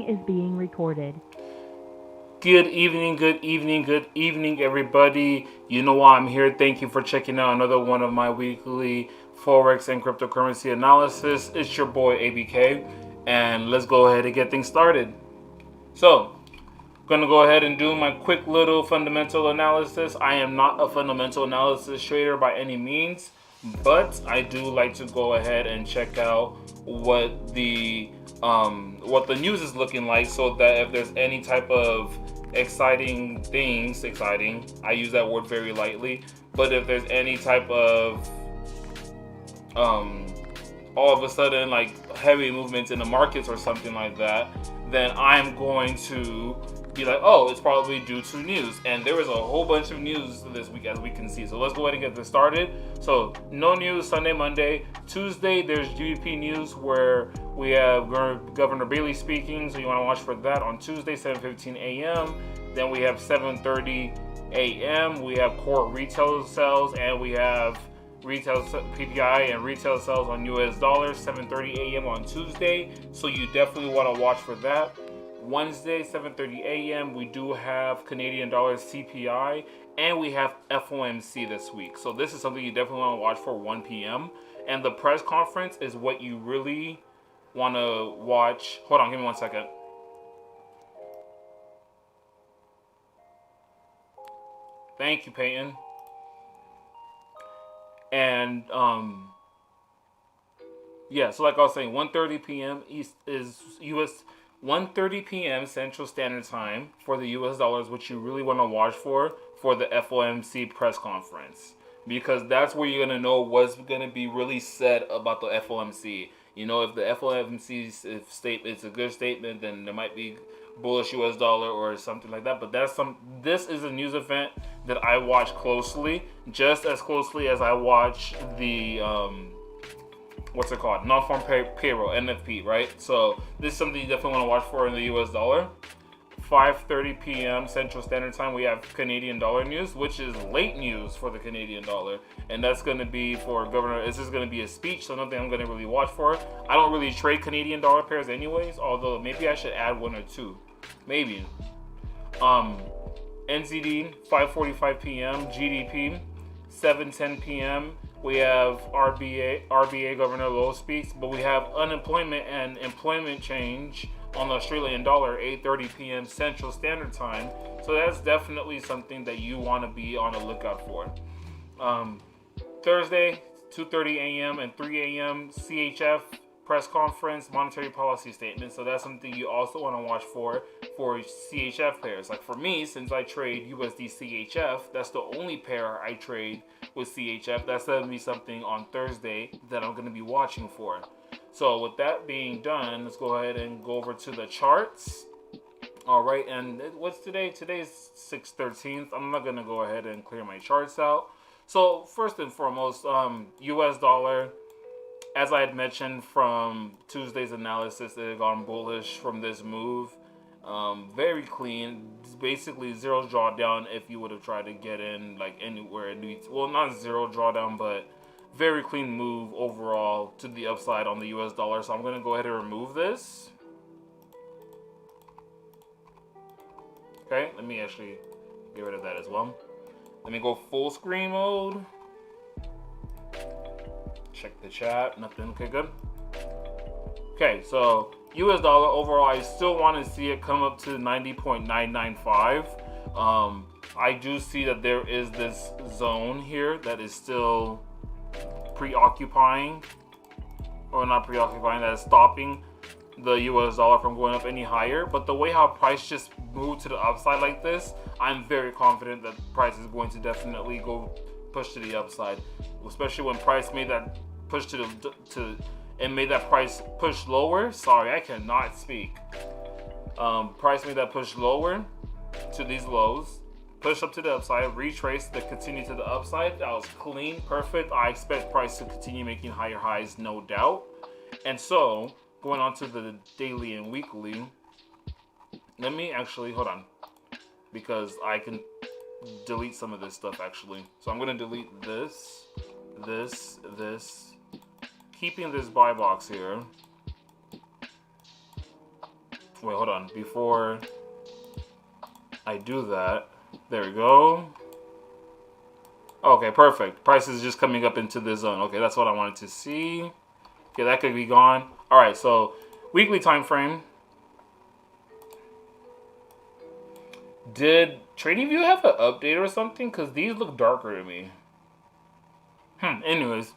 is being recorded. Good evening, good evening, good evening, everybody. You know why I'm here. Thank you for checking out another one of my weekly Forex and cryptocurrency analysis. It's your boy ABK, and let's go ahead and get things started. So, I'm going to go ahead and do my quick little fundamental analysis. I am not a fundamental analysis trader by any means, but I do like to go ahead and check out what the news is looking like, so that if there's any type of exciting things, I use that word very lightly, but if there's any type of all of a sudden like heavy movements in the markets or something like that, then I'm going to be like, oh, it's probably due to news. And there is a whole bunch of news this week, as we can see. So let's go ahead and get this started. So no news Sunday, Monday. Tuesday, there's GBP news where we have Governor Bailey speaking. So you want to watch for that on Tuesday, 7:15 a.m. Then we have 7:30 a.m. We have core retail sales, and we have retail PPI and retail sales on US dollars, 7:30 a.m. on Tuesday. So you definitely want to watch for that. Wednesday, 7:30 a.m. we do have Canadian dollars CPI, and we have FOMC this week. So this is something you definitely want to watch for 1 p.m. And the press conference is what you really want to watch. Hold on, give me 1 second. Thank you, Peyton. And yeah, so like I was saying, 1:30 p.m. East is US 1:30 p.m. Central Standard Time for the US dollars, which you really want to watch for the FOMC press conference, because that's where you're going to know what's going to be really said about the FOMC. You know, if the FOMC statement is a good statement, then there might be bullish US dollar or something like that. But this is a news event that I watch closely, just as closely as I watch the what's it called? Non-farm payroll, NFP, right? So this is something you definitely want to watch for in the US dollar. 5:30 p.m. Central Standard Time, we have Canadian dollar news, which is late news for the Canadian dollar. And that's going to be for Governor. This is going to be a speech, so nothing I'm going to really watch for. I don't really trade Canadian dollar pairs anyways, although maybe I should add one or two. Maybe. NZD, 5:45 p.m. GDP, 7:10 p.m. We have RBA Governor Lowe speaks, but we have unemployment and employment change on the Australian dollar, 8:30 p.m. Central Standard Time. So that's definitely something that you want to be on the lookout for. Thursday, 2:30 a.m. and 3 a.m. CHF press conference, monetary policy statement. So that's something you also want to watch for CHF pairs. Like for me, since I trade USDCHF, that's the only pair I trade with CHF. That's going to be something on Thursday that I'm going to be watching for. So with that being done, let's go ahead and go over to the charts. All right, and what's today? Today's 6/13. I'm not going to go ahead and clear my charts out. So first and foremost, US dollar, as I had mentioned from Tuesday's analysis, it had gone bullish from this move. Very clean, basically zero drawdown if you would have tried to get in like anywhere. Well, not zero drawdown, but very clean move overall to the upside on the US dollar. So I'm going to go ahead and remove this. Okay, let me actually get rid of that as well. Let me go full screen mode. Check the chat, nothing. Okay, good. Okay, so US dollar overall, I still want to see it come up to 90.995. I do see that there is this zone here that is still preoccupying, or not preoccupying, that is stopping the US dollar from going up any higher. But the way how price just moved to the upside like this, I'm very confident that price is going to definitely go push to the upside, especially when price made that push made that price push lower. Sorry, I cannot speak. Price made that push lower to these lows, push up to the upside, retrace to continue to the upside. That was clean, perfect. I expect price to continue making higher highs, no doubt. And so going on to the daily and weekly, let me actually hold on, because I can delete some of this stuff actually. So I'm going to delete this, keeping this buy box here. Wait, hold on. Before I do that, there we go. Okay, perfect. Price is just coming up into this zone. Okay, that's what I wanted to see. Okay, that could be gone. All right, so weekly time frame. Did TradingView have an update or something? Because these look darker to me. Anyways,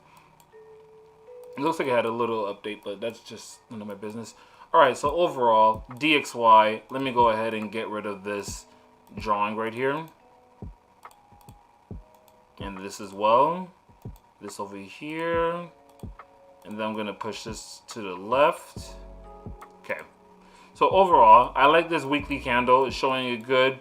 it looks like it had a little update, but that's just none of my business. All right, so overall, DXY. Let me go ahead and get rid of this drawing right here. And this as well. This over here. And then I'm going to push this to the left. Okay. So overall, I like this weekly candle. It's showing a good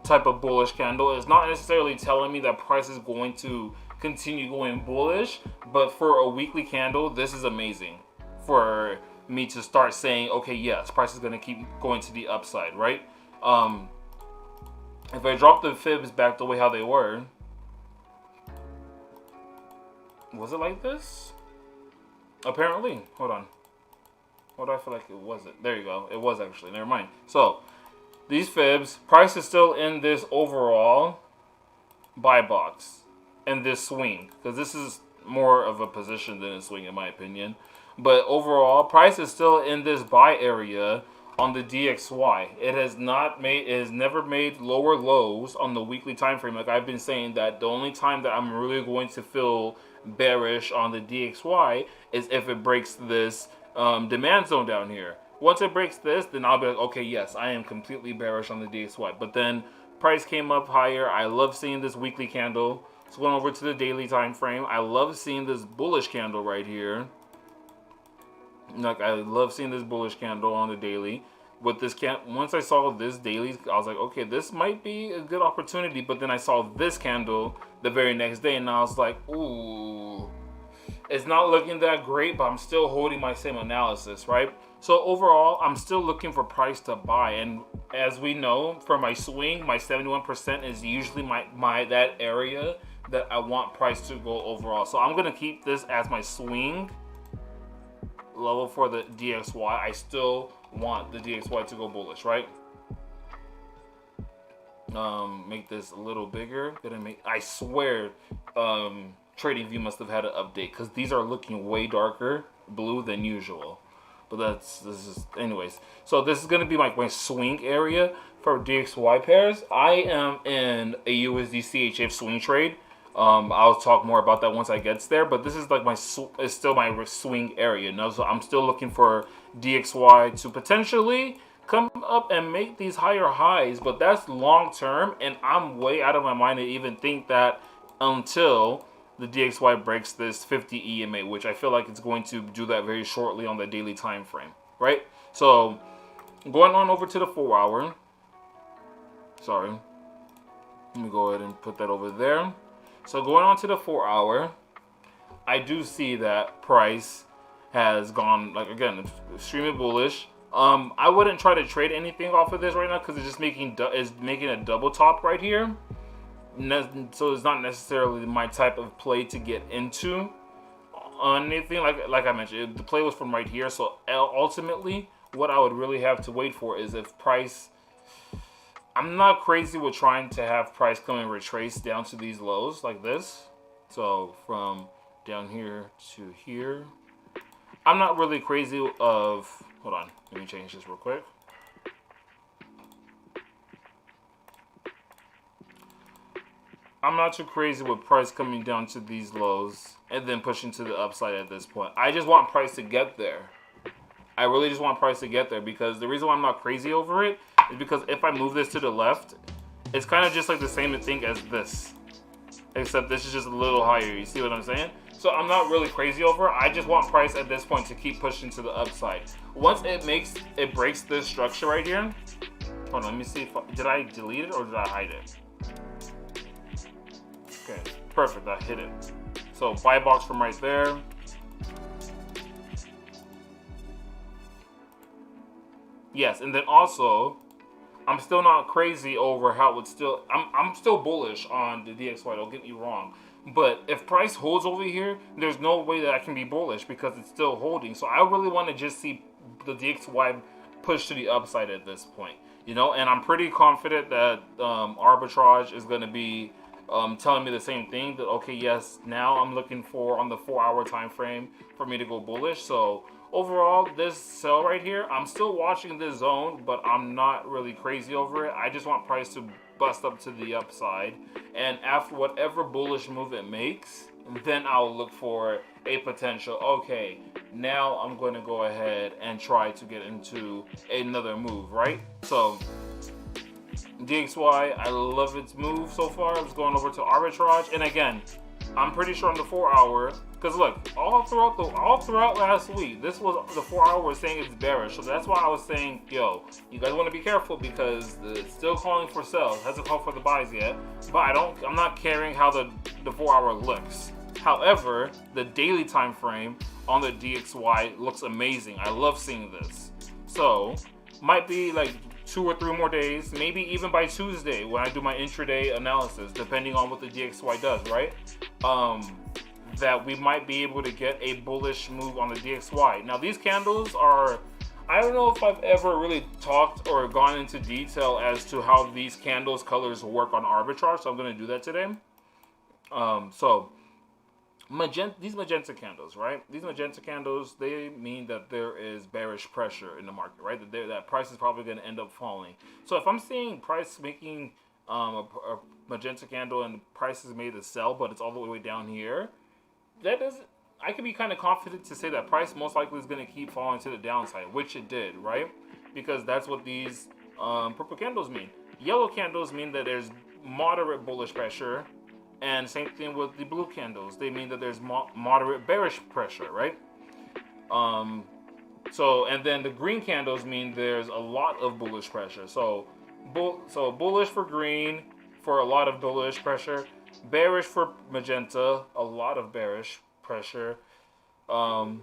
type of bullish candle. It's not necessarily telling me that price is going to continue going bullish, but for a weekly candle, this is amazing for me to start saying, okay, yes, price is going to keep going to the upside, right? If I drop the fibs back the way how they were, was it like this? Apparently. Hold on. What do I feel like it wasn't? There you go. It was actually. Never mind. So, these fibs, price is still in this overall buy box. And this swing. Because this is more of a position than a swing in my opinion. But overall, price is still in this buy area on the DXY. It has never made lower lows on the weekly time frame. Like I've been saying, that the only time that I'm really going to feel bearish on the DXY is if it breaks this demand zone down here. Once it breaks this, then I'll be like, okay, yes, I am completely bearish on the DXY. But then price came up higher. I love seeing this weekly candle. It's going over to the daily time frame. I love seeing this bullish candle right here. Like I love seeing this bullish candle on the daily. With this once I saw this daily, I was like, okay, this might be a good opportunity. But then I saw this candle the very next day, and I was like, ooh, it's not looking that great, but I'm still holding my same analysis, right? So overall, I'm still looking for price to buy. And as we know, for my swing, my 71% is usually my that area that I want price to go overall. So I'm gonna keep this as my swing level for the DXY. I still want the DXY to go bullish, right? Make this a little bigger. I swear TradingView must have had an update, because these are looking way darker blue than usual. But anyways. So this is gonna be my swing area for DXY pairs. I am in a USDCHF swing trade. I'll talk more about that once I get there, but this is like it's still my swing area. Now, so I'm still looking for DXY to potentially come up and make these higher highs, but that's long term, and I'm way out of my mind to even think that until the DXY breaks this 50 EMA, which I feel like it's going to do that very shortly on the daily time frame, right? So going on over to the 4 hour. Sorry, let me go ahead and put that over there. So going on to the 4 hour, I do see that price has gone, like, again, extremely bullish. I wouldn't try to trade anything off of this right now, because it's just making a double top right here. So it's not necessarily my type of play to get into on anything. Like I mentioned, the play was from right here. So ultimately, what I would really have to wait for is if price. I'm not crazy with trying to have price come and retrace down to these lows like this. So from down here to here, I'm not really crazy of. Hold on, let me change this real quick. I'm not too crazy with price coming down to these lows and then pushing to the upside at this point. I just want price to get there. I really just want price to get there, because the reason why I'm not crazy over it is because if I move this to the left, it's kind of just like the same thing as this, except this is just a little higher. You see what I'm saying? So I'm not really crazy over it. I just want price at this point to keep pushing to the upside. Once it breaks this structure right here. Hold on, let me see did I delete it or did I hide it? Okay, perfect, I hit it. So buy box from right there. Yes, and then also, I'm still not crazy over how it's still. I'm still bullish on the DXY. Don't get me wrong, but if price holds over here, there's no way that I can be bullish because it's still holding. So I really want to just see the DXY push to the upside at this point, you know, and I'm pretty confident that arbitrage is going to be telling me the same thing, that okay, yes, now I'm looking for on the 4-hour time frame for me to go bullish. So overall, this sell right here, I'm still watching this zone, but I'm not really crazy over it. I just want price to bust up to the upside, and after whatever bullish move it makes, then I'll look for a potential, okay, now I'm going to go ahead and try to get into another move, right? So DXY, I love its move so far. It's going over to arbitrage, and again, I'm pretty sure on the 4-hour, because look, all throughout last week, this was the 4-hour was saying it's bearish. So that's why I was saying, yo, you guys want to be careful, because it's still calling for sells. It hasn't called for the buys yet. But I'm not caring how the 4-hour looks. However, the daily time frame on the DXY looks amazing. I love seeing this. So might be like 2 or 3 more days, maybe even by Tuesday when I do my intraday analysis, depending on what the DXY does, right? That we might be able to get a bullish move on the DXY. Now these candles are, I don't know if I've ever really talked or gone into detail as to how these candles colors work on arbitrage, so I'm going to do that today. These magenta candles, right? These magenta candles, they mean that there is bearish pressure in the market, right? That price is probably going to end up falling. So if I'm seeing price making a magenta candle and the price is made to sell, but it's all the way down here, I can be kind of confident to say that price most likely is going to keep falling to the downside, which it did, right? Because that's what these purple candles mean. Yellow candles mean that there's moderate bullish pressure, and same thing with the blue candles. They mean that there's moderate bearish pressure, right? And then the green candles mean there's a lot of bullish pressure. So bullish for green, for a lot of bullish pressure. Bearish for magenta, a lot of bearish pressure. Some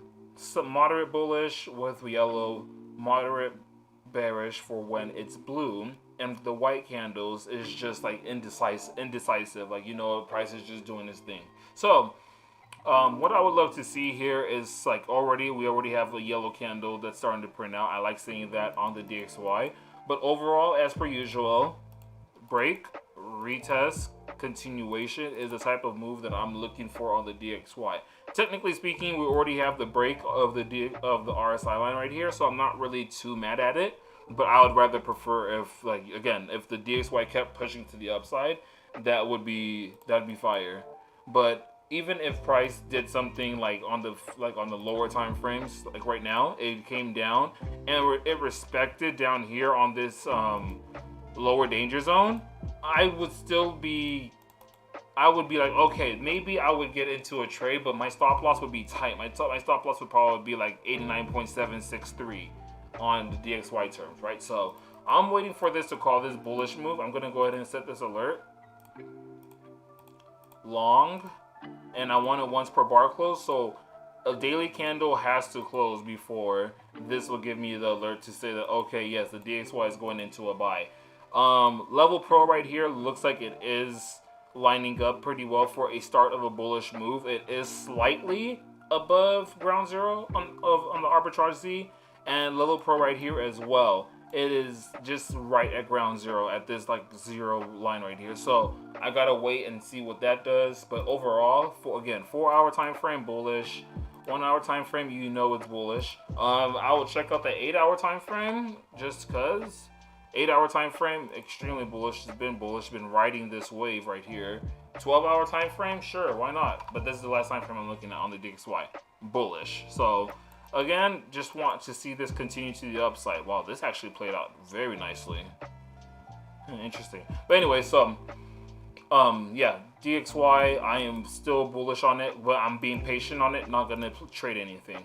moderate bullish with yellow, moderate bearish for when it's blue. And the white candles is just like indecisive, like, you know, price is just doing its thing. So what I would love to see here is like we already have a yellow candle that's starting to print out. I like seeing that on the DXY. But overall, as per usual, break, retest, continuation is the type of move that I'm looking for on the DXY. Technically speaking, we already have the break of the RSI line right here, so I'm not really too mad at it. But I would rather prefer if, like, again, if the DXY kept pushing to the upside, that'd be fire. But even if price did something like on the lower time frames, like right now, it came down and it respected down here on this lower danger zone, I would be like, okay, maybe I would get into a trade, but my stop loss would be tight. My stop loss would probably be like 89.763 on the DXY terms, right? So I'm waiting for this to call this bullish move. I'm going to go ahead and set this alert. Long, and I want it once per bar close. So a daily candle has to close before this will give me the alert to say that, okay, yes, the DXY is going into a buy. Level Pro right here looks like it is lining up pretty well for a start of a bullish move. It is slightly above ground zero on the arbitrage Z, and Level Pro right here as well. It is just right at ground zero at this like zero line right here. So I gotta wait and see what that does. But overall, 4-hour time frame bullish, 1-hour time frame, you know it's bullish. I will check out the 8-hour time frame just because 8-hour time frame extremely bullish. It's been bullish, been riding this wave right here. 12-hour time frame, sure, why not? But this is the last time frame I'm looking at on the DXY, bullish. So again, just want to see this continue to the upside. Wow, this actually played out very nicely. Interesting. But anyway, so yeah, DXY, I am still bullish on it, but I'm being patient on it, not gonna trade anything.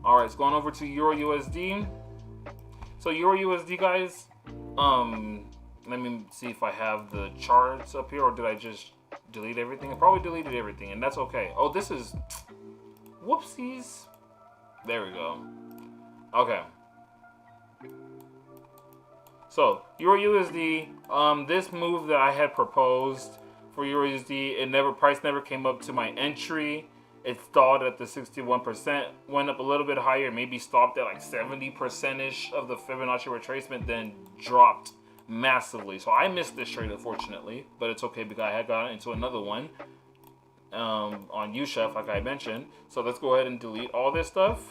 All right, it's going over to EURUSD. So EURUSD, guys, let me see if I have the charts up here, or did I just delete everything? I probably deleted everything, and that's okay. Oh, this is, whoopsies. There we go. Okay. So EURUSD, this move that I had proposed for EURUSD, price never came up to my entry. It stalled at the 61%, went up a little bit higher, maybe stopped at like 70%-ish of the Fibonacci retracement, then dropped massively. So I missed this trade, unfortunately, but it's okay because I had gotten into another one on USDCHF, like I mentioned. So let's go ahead and delete all this stuff.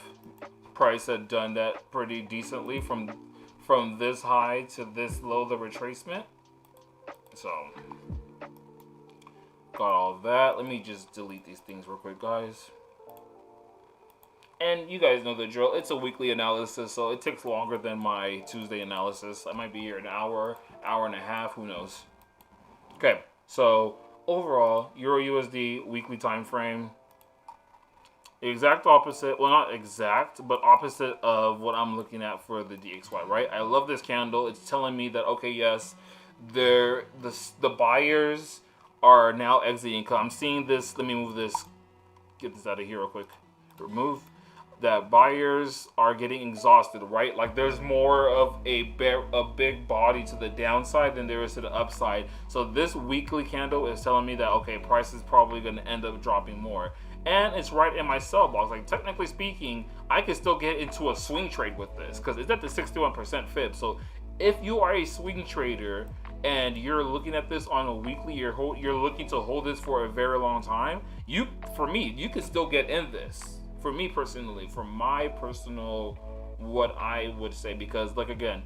Price had done that pretty decently from this high to this low, the retracement. So got all that. Let me just delete these things real quick, guys. And you guys know the drill. It's a weekly analysis, so it takes longer than my Tuesday analysis. I might be here an hour, hour and a half, who knows. Okay, so overall, EURUSD weekly time frame. Exact opposite, well, not exact, but opposite of what I'm looking at for the DXY, right? I love this candle. It's telling me that, okay, yes, the buyers are now exiting. I'm seeing this. Let me move this. Get this out of here real quick. Remove. That buyers are getting exhausted, right? Like there's more of a big body to the downside than there is to the upside. So this weekly candle is telling me that, okay, price is probably going to end up dropping more. And it's right in my sell box. Like technically speaking, I could still get into a swing trade with this because it's at the 61% fib. So if you are a swing trader and you're looking at this on a weekly, you're looking to hold this for a very long time, for me, you could still get in this. For me personally, for my personal, what I would say, because like again,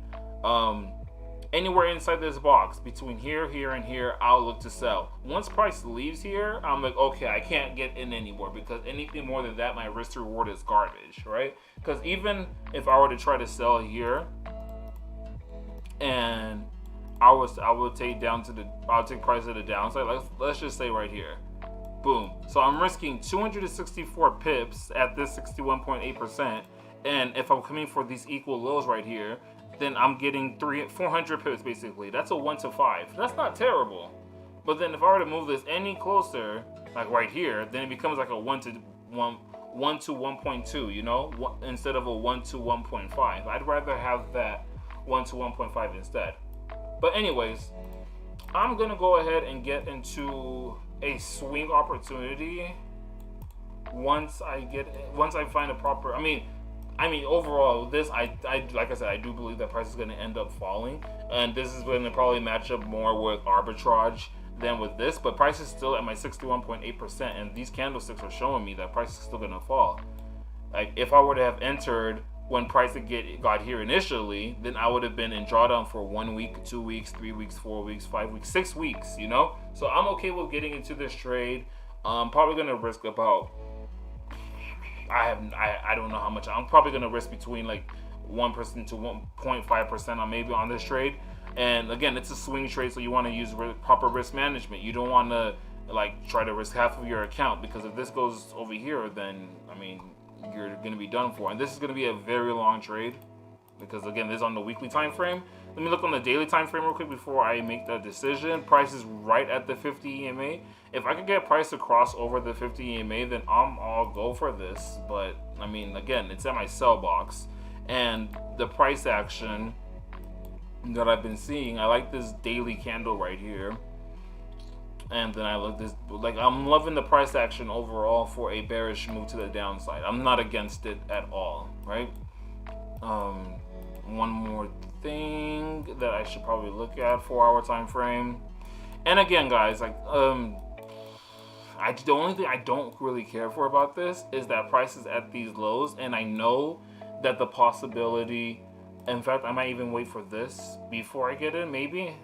anywhere inside this box between here, here, and here, I'll look to sell. Once price leaves here, I'm like, okay, I can't get in anymore because anything more than that, my risk to reward is garbage, right? Because even if I were to try to sell here, and I'll take price at the downside. Let's just say right here. Boom. So I'm risking 264 pips at this 61.8%. And if I'm coming for these equal lows right here, then I'm getting 400 pips basically. That's a 1 to 5. That's not terrible. But then if I were to move this any closer, like right here, then it becomes like a 1 to 1.2, you know, instead of a 1 to 1.5. I'd rather have that 1 to 1.5 instead. But anyways, I'm gonna go ahead and get into a swing opportunity once I find a proper. I mean overall, this I like I said, I do believe that price is going to end up falling, and this is going to probably match up more with arbitrage than with this. But price is still at my 61.8%, and these candlesticks are showing me that price is still going to fall. Like if I were to have entered when price got here initially, then I would have been in drawdown for 1 week, 2 weeks, 3 weeks, 4 weeks, 5 weeks, 6 weeks, you know? So I'm okay with getting into this trade. I'm probably going to risk about, I don't know how much. I'm probably going to risk between like 1% to 1.5% on maybe on this trade. And again, it's a swing trade, so you want to use proper risk management. You don't want to like try to risk half of your account, because if this goes over here, then I mean, you're going to be done for. And this is going to be a very long trade because again, this is on the weekly time frame. Let me look on the daily time frame real quick before I make that decision. Price is right at the 50 EMA. If I could get price to cross over the 50 EMA, then I'll go for this. But I mean, again, it's at my sell box, and the price action that I've been seeing, I like this daily candle right here. And then I look this, like I'm loving the price action overall for a bearish move to the downside. I'm not against it at all, right? One more thing that I should probably look at, 4-hour time frame. And again, guys, like the only thing I don't really care for about this is that price is at these lows, and I know that the possibility, in fact, I might even wait for this before I get in. Maybe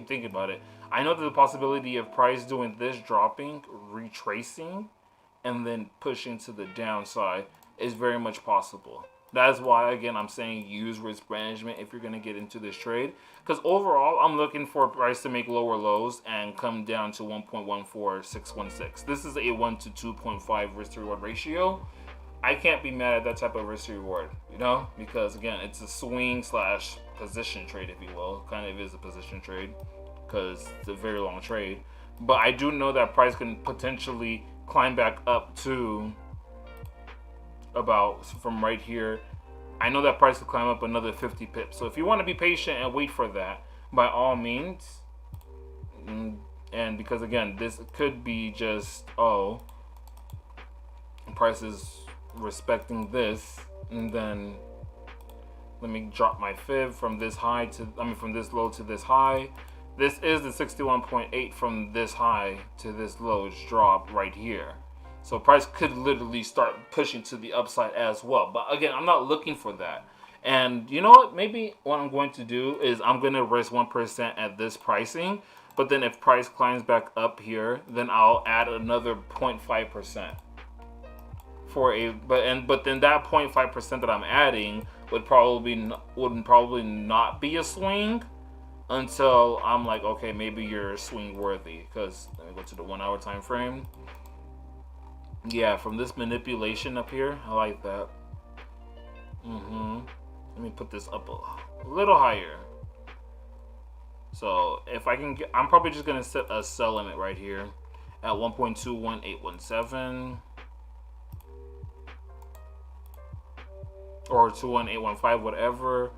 think about it. I know that the possibility of price doing this, dropping, retracing, and then pushing to the downside is very much possible. That's why, again, I'm saying use risk management if you're going to get into this trade. Because overall, I'm looking for price to make lower lows and come down to 1.14616. This is a 1 to 2.5 risk to reward ratio. I can't be mad at that type of risk to reward, you know, because again, it's a swing slash position trade, if you will. Kind of is a position trade because it's a very long trade. But I do know that price can potentially climb back up to about, from right here, I know that price will climb up another 50 pips. So if you want to be patient and wait for that, by all means. And because again, this could be just, oh, price is respecting this, and then let me drop my fib from this high to, from this low to this high. This is the 61.8 from this high to this low drop right here. So price could literally start pushing to the upside as well. But again, I'm not looking for that. And you know what? Maybe what I'm going to do is I'm going to risk 1% at this pricing. But then if price climbs back up here, then I'll add another 0.5%. But then that 0.5% that I'm adding would probably not be a swing until I'm like, okay, maybe you're swing worthy. Because let me go to the 1 hour time frame. Yeah, from this manipulation up here, I like that. Let me put this up a little higher. So if I can get, I'm probably just gonna set a sell limit right here at 1.21817 or 21815, whatever.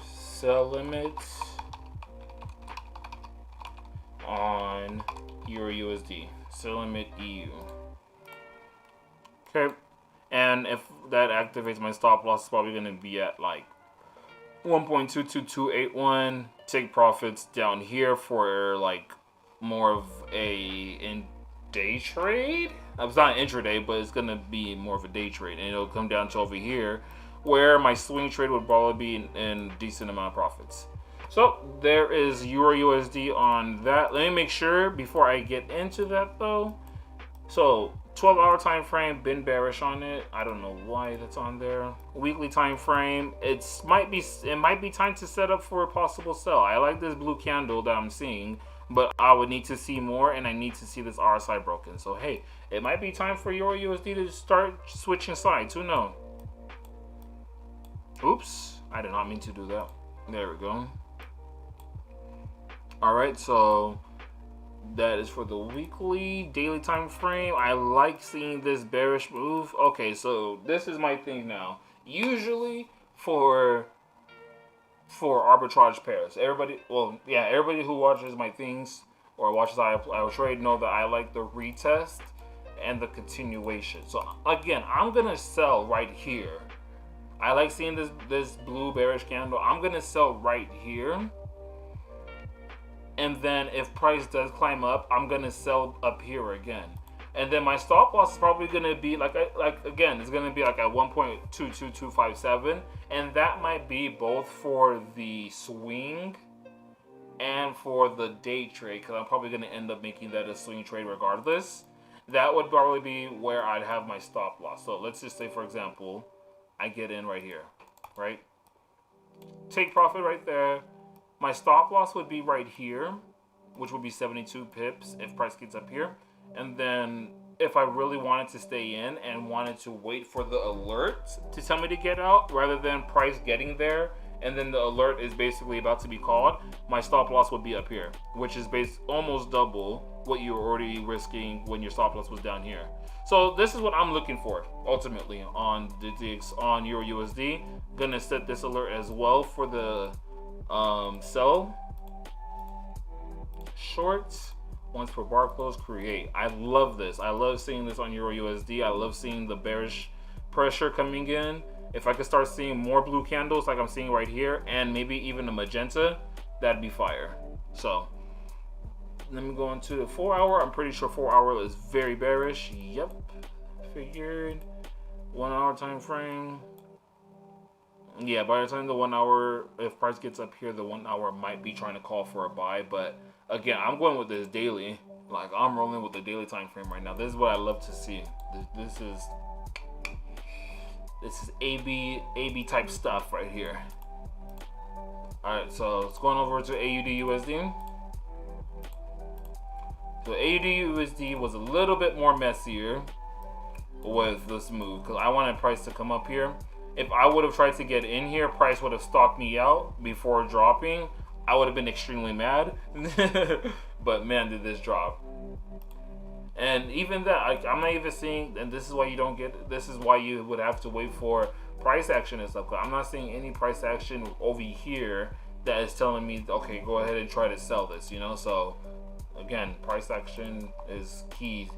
Sell limit on EURUSD. Sell limit EU. Okay, and if that activates, my stop loss is probably gonna be at like 1.22281. Take profits down here for like more of a day trade. It's not an intraday, but it's gonna be more of a day trade, and it'll come down to over here where my swing trade would probably be in decent amount of profits. So there is EURUSD on that. Let me make sure before I get into that though. So 12-hour time frame, been bearish on it. I don't know why that's on there. Weekly time frame, it might be time to set up for a possible sell. I like this blue candle that I'm seeing, but I would need to see more, and I need to see this RSI broken. So hey, it might be time for EURUSD to start switching sides. Who knows? Oops, I did not mean to do that. There we go. All right, so that is for the weekly. Daily time frame, I like seeing this bearish move. Okay, so this is my thing now. Usually for arbitrage pairs, everybody who watches my things or watches I will trade know that I like the retest and the continuation. So again, I'm gonna sell right here. I like seeing this blue bearish candle. I'm gonna sell right here. And then if price does climb up, I'm gonna sell up here again. And then my stop loss is probably gonna be again, it's gonna be like at 1.22257, and that might be both for the swing and for the day trade, because I'm probably gonna end up making that a swing trade regardless. That would probably be where I'd have my stop loss. So let's just say, for example, I get in right here, right? Take profit right there. My stop loss would be right here, which would be 72 pips if price gets up here. And then if I really wanted to stay in and wanted to wait for the alert to tell me to get out rather than price getting there and then the alert is basically about to be called, my stop loss would be up here, which is almost double what you were already risking when your stop loss was down here. So this is what I'm looking for ultimately on on EURUSD. Gonna set this alert as well for the sell shorts. Once per bar close, create. I love this. I love seeing this on EURUSD. I love seeing the bearish pressure coming in. If I could start seeing more blue candles like I'm seeing right here, and maybe even a magenta, that'd be fire. So let me go into the 4 hour. I'm pretty sure 4 hour is very bearish. Yep, figured. 1 hour time frame. Yeah, by the time the 1 hour, if price gets up here, the 1 hour might be trying to call for a buy. But again, I'm going with this daily. Like, I'm rolling with the daily time frame right now. This is what I love to see. This is AB type stuff right here. All right, so it's going over to AUDUSD. So AUDUSD was a little bit more messier with this move because I wanted price to come up here. If I would have tried to get in here, price would have stalked me out before dropping. I would have been extremely mad. But man, did this drop. And even that, I'm not even seeing, and this is why you don't get, this is why you would have to wait for price action and stuff. I'm not seeing any price action over here that is telling me, okay, go ahead and try to sell this, you know? So again, price action is key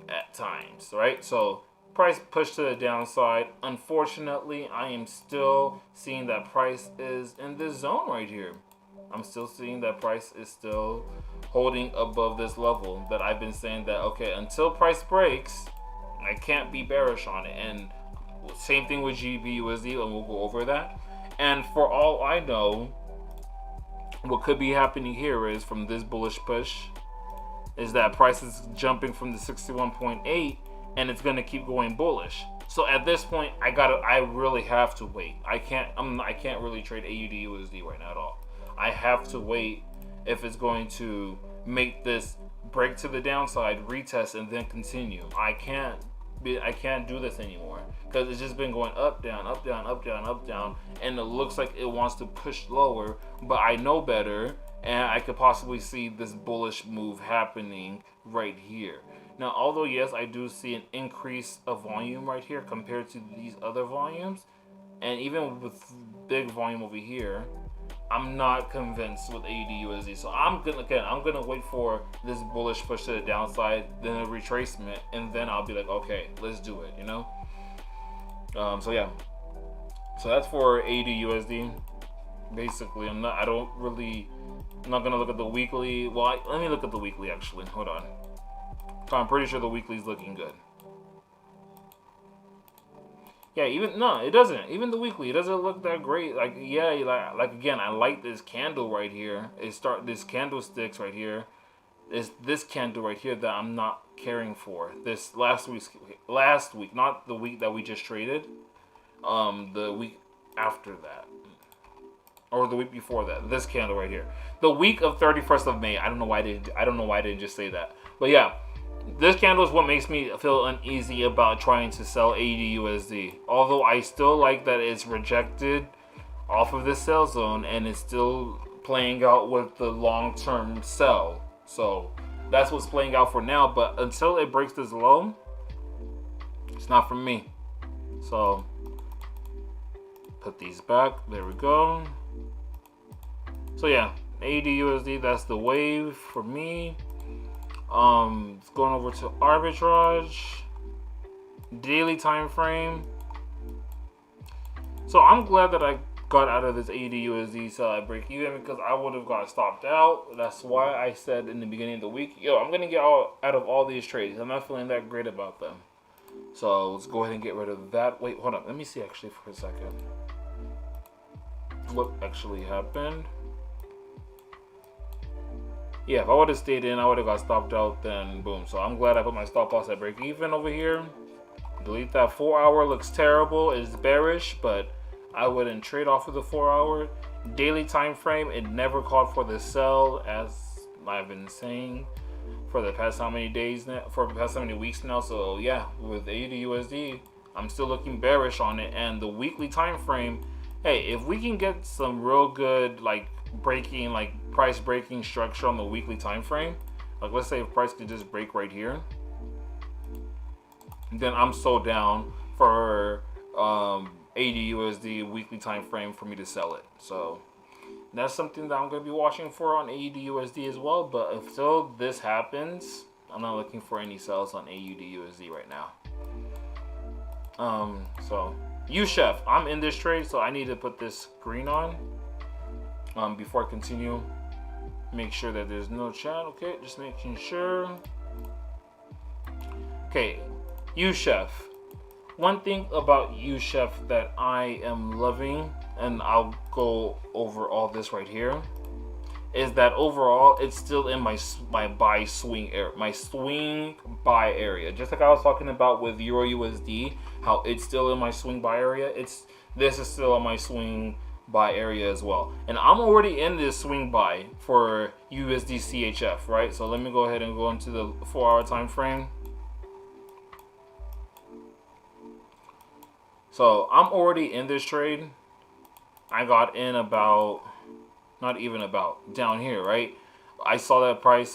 at times, right? So price pushed to the downside. Unfortunately, I am still seeing that price is in this zone right here. I'm still seeing that price is still holding above this level that I've been saying that, okay, until price breaks, I can't be bearish on it. And same thing with GBPUSD, and we'll go over that. And for all I know, what could be happening here is from this bullish push is that price is jumping from the 61.8 and it's gonna keep going bullish. So at this point, I really have to wait. I can't really trade AUDUSD right now at all. I have to wait if it's going to make this break to the downside, retest, and then continue. I can't do this anymore because it's just been going up, down, up, down, up, down, up, down, and it looks like it wants to push lower, but I know better, and I could possibly see this bullish move happening right here. Now, although yes, I do see an increase of volume right here compared to these other volumes, and even with big volume over here, I'm not convinced with AUDUSD. So I'm gonna wait for this bullish push to the downside, then a retracement, and then I'll be like, okay, let's do it, you know. So yeah, so that's for AUDUSD. Basically, I'm not gonna look at the weekly. Well, let me look at the weekly actually. Hold on. I'm pretty sure the weekly is looking good. Yeah, it doesn't. Even the weekly, it doesn't look that great. Like, yeah, like again, I like this candle right here. This candlesticks right here. This candle right here that I'm not caring for. This last week, not the week that we just traded. The week after that, or the week before that. This candle right here. The week of 31st of May. I don't know why I didn't just say that. But yeah. This candle is what makes me feel uneasy about trying to sell AUDUSD. Although I still like that it's rejected off of this sell zone and it's still playing out with the long-term sell. So that's what's playing out for now. But until it breaks this low, it's not for me. So put these back. There we go. So yeah, AUDUSD, that's the wave for me. It's going over to arbitrage, daily time frame. So I'm glad that I got out of this AUDUSD.Sell at break even, because I would have got stopped out. That's why I said in the beginning of the week, yo, I'm gonna get out of all these trades. I'm not feeling that great about them. So let's go ahead and get rid of that. Wait, hold up. Let me see actually for a second what actually happened. Yeah, if I would have stayed in, I would have got stopped out, then boom. So I'm glad I put my stop loss at break even over here. Delete that 4 hour, looks terrible, it's bearish, but I wouldn't trade off of the 4 hour. Daily time frame, it never called for the sell, as I've been saying for the past how many days now, for the past how many weeks now. So yeah, with AUDUSD, I'm still looking bearish on it. And the weekly time frame, hey, if we can get some real good price breaking structure on the weekly time frame, like let's say if price could just break right here, then I'm so down for AUDUSD weekly time frame for me to sell it. So that's something that I'm going to be watching for on AUDUSD as well. But until this happens, I'm not looking for any sells on AUDUSD right now. So USDCHF, I'm in this trade, so I need to put this green on before I continue. Make sure that there's no chat. Okay, just making sure. Okay, USDCHF. One thing about USDCHF that I am loving, and I'll go over all this right here, is that overall it's still in my buy swing area, my swing buy area. Just like I was talking about with EURUSD, how it's still in my swing buy area. This is still in my swing buy area as well. And I'm already in this swing buy for USDCHF, right? So let me go ahead and go into the 4 hour time frame. So I'm already in this trade. I got in about, not even about, down here, right? I saw that price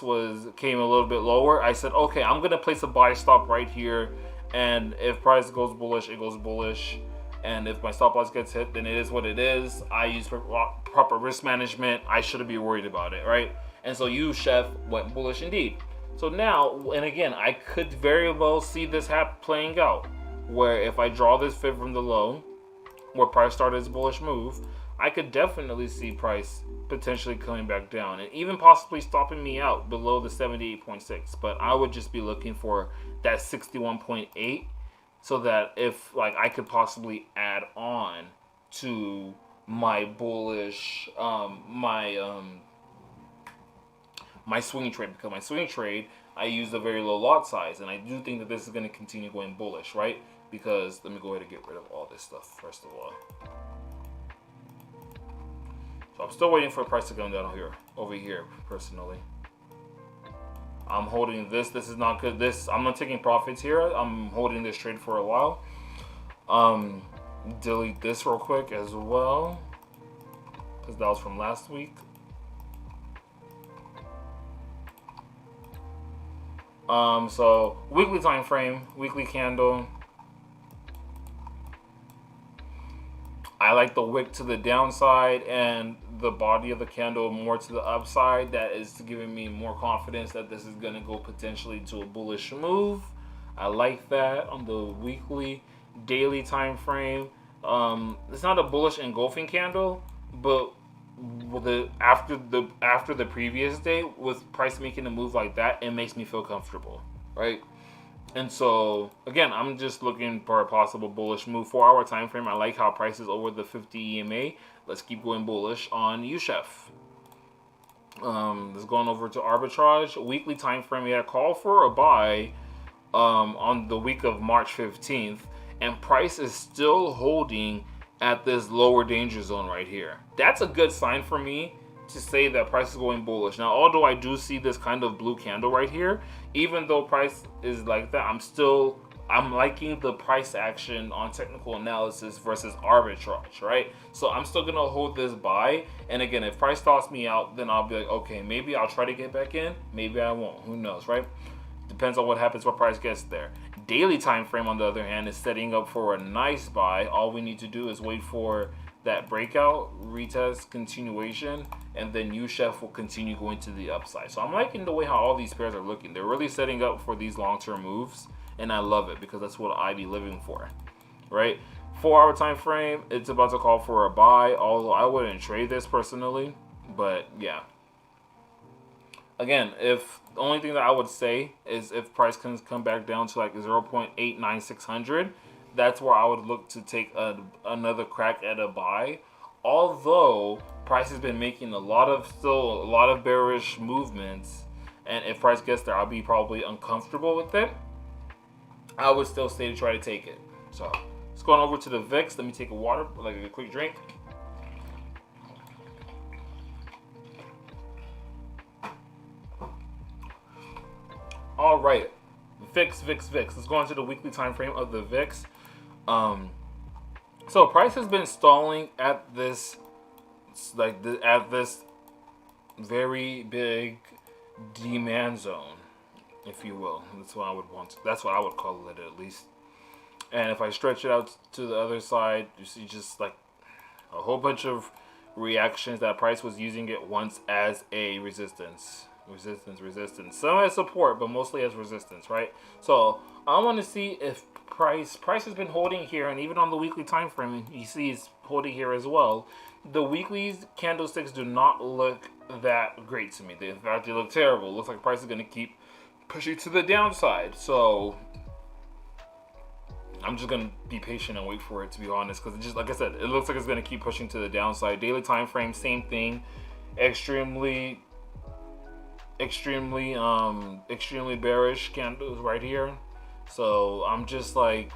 came a little bit lower. I said, okay, I'm gonna place a buy stop right here, and if price goes bullish, it goes bullish. And if my stop loss gets hit, then it is what it is. I use proper risk management. I shouldn't be worried about it, right? And so USDCHF went bullish indeed. So now, and again, I could very well see this playing out, where if I draw this fib from the low, where price started its bullish move, I could definitely see price potentially coming back down and even possibly stopping me out below the 78.6. But I would just be looking for that 61.8, so that if like I could possibly add on to my bullish my swing trade, because my swing trade I used a very low lot size, and I do think that this is going to continue going bullish, right? Because let me go ahead and get rid of all this stuff first of all. So I'm still waiting for the price to come down here, over here personally. I'm holding this. This is not good. I'm not taking profits here. I'm holding this trade for a while. Delete this real quick as well, because that was from last week. So weekly time frame, weekly candle. I like the wick to the downside and the body of the candle more to the upside. That is giving me more confidence that this is going to go potentially to a bullish move. I like that on the weekly. Daily time frame. It's not a bullish engulfing candle, but after the previous day, with price making a move like that, it makes me feel comfortable, right? And so again, I'm just looking for a possible bullish move. 4-hour time frame. I like how price is over the 50 EMA. Let's keep going bullish on USDCHF. Let's go on over to arbitrage. Weekly time frame. We had call for a buy on the week of March 15th, and price is still holding at this lower danger zone right here. That's a good sign for me to say that price is going bullish. Now, although I do see this kind of blue candle right here, even though price is like that, I'm liking the price action on technical analysis versus arbitrage, right? So I'm still gonna hold this buy, and again, if price stops me out, then I'll be like, okay, maybe I'll try to get back in, maybe I won't, who knows, right? Depends on what happens when price gets there. Daily time frame, on the other hand, is setting up for a nice buy. All we need to do is wait for that breakout, retest, continuation, and then USDCHF will continue going to the upside. So I'm liking the way how all these pairs are looking. They're really setting up for these long-term moves, and I love it because that's what I be living for, right? 4-hour time frame, it's about to call for a buy, although I wouldn't trade this personally, but yeah. Again, if the only thing that I would say is if price can come back down to like 0.89600, that's where I would look to take another crack at a buy. Although price has been making still a lot of bearish movements, and if price gets there, I'll be probably uncomfortable with it. I would still stay to try to take it. So let's go on over to the VIX. Let me take a quick drink. All right, VIX. Let's go on to the weekly time frame of the VIX. So price has been stalling at this, at this very big demand zone, if you will. That's what I would that's what I would call it, at least. And if I stretch it out to the other side, you see just like a whole bunch of reactions that price was using it once as a resistance. Some as support, but mostly as resistance, right? So I want to see if price has been holding here, and even on the weekly time frame, you see it's holding here as well. The weekly candlesticks do not look that great to me. In fact, they look terrible. It looks like price is going to keep pushing to the downside. So I'm just going to be patient and wait for it, to be honest, because just like I said, it looks like it's going to keep pushing to the downside. Daily time frame, same thing. Extremely bearish candles right here. So I'm just like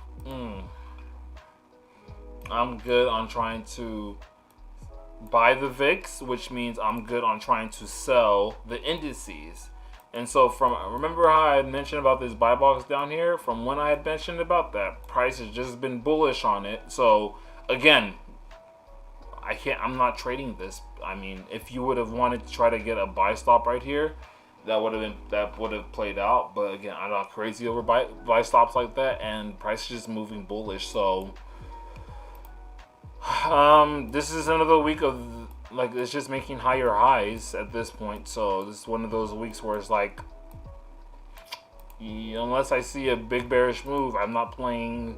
I'm good on trying to buy the VIX, which means I'm good on trying to sell the indices. And so remember how I had mentioned about this buy box down here? From when I had mentioned about that, price has just been bullish on it. So again, I'm not trading this. I mean, if you would have wanted to try to get a buy stop right here, that would have played out. But again, I'm not crazy over buy stops like that, and price is just moving bullish. So this is another week of like it's just making higher highs at this point. So this is one of those weeks where it's like unless I see a big bearish move, I'm not playing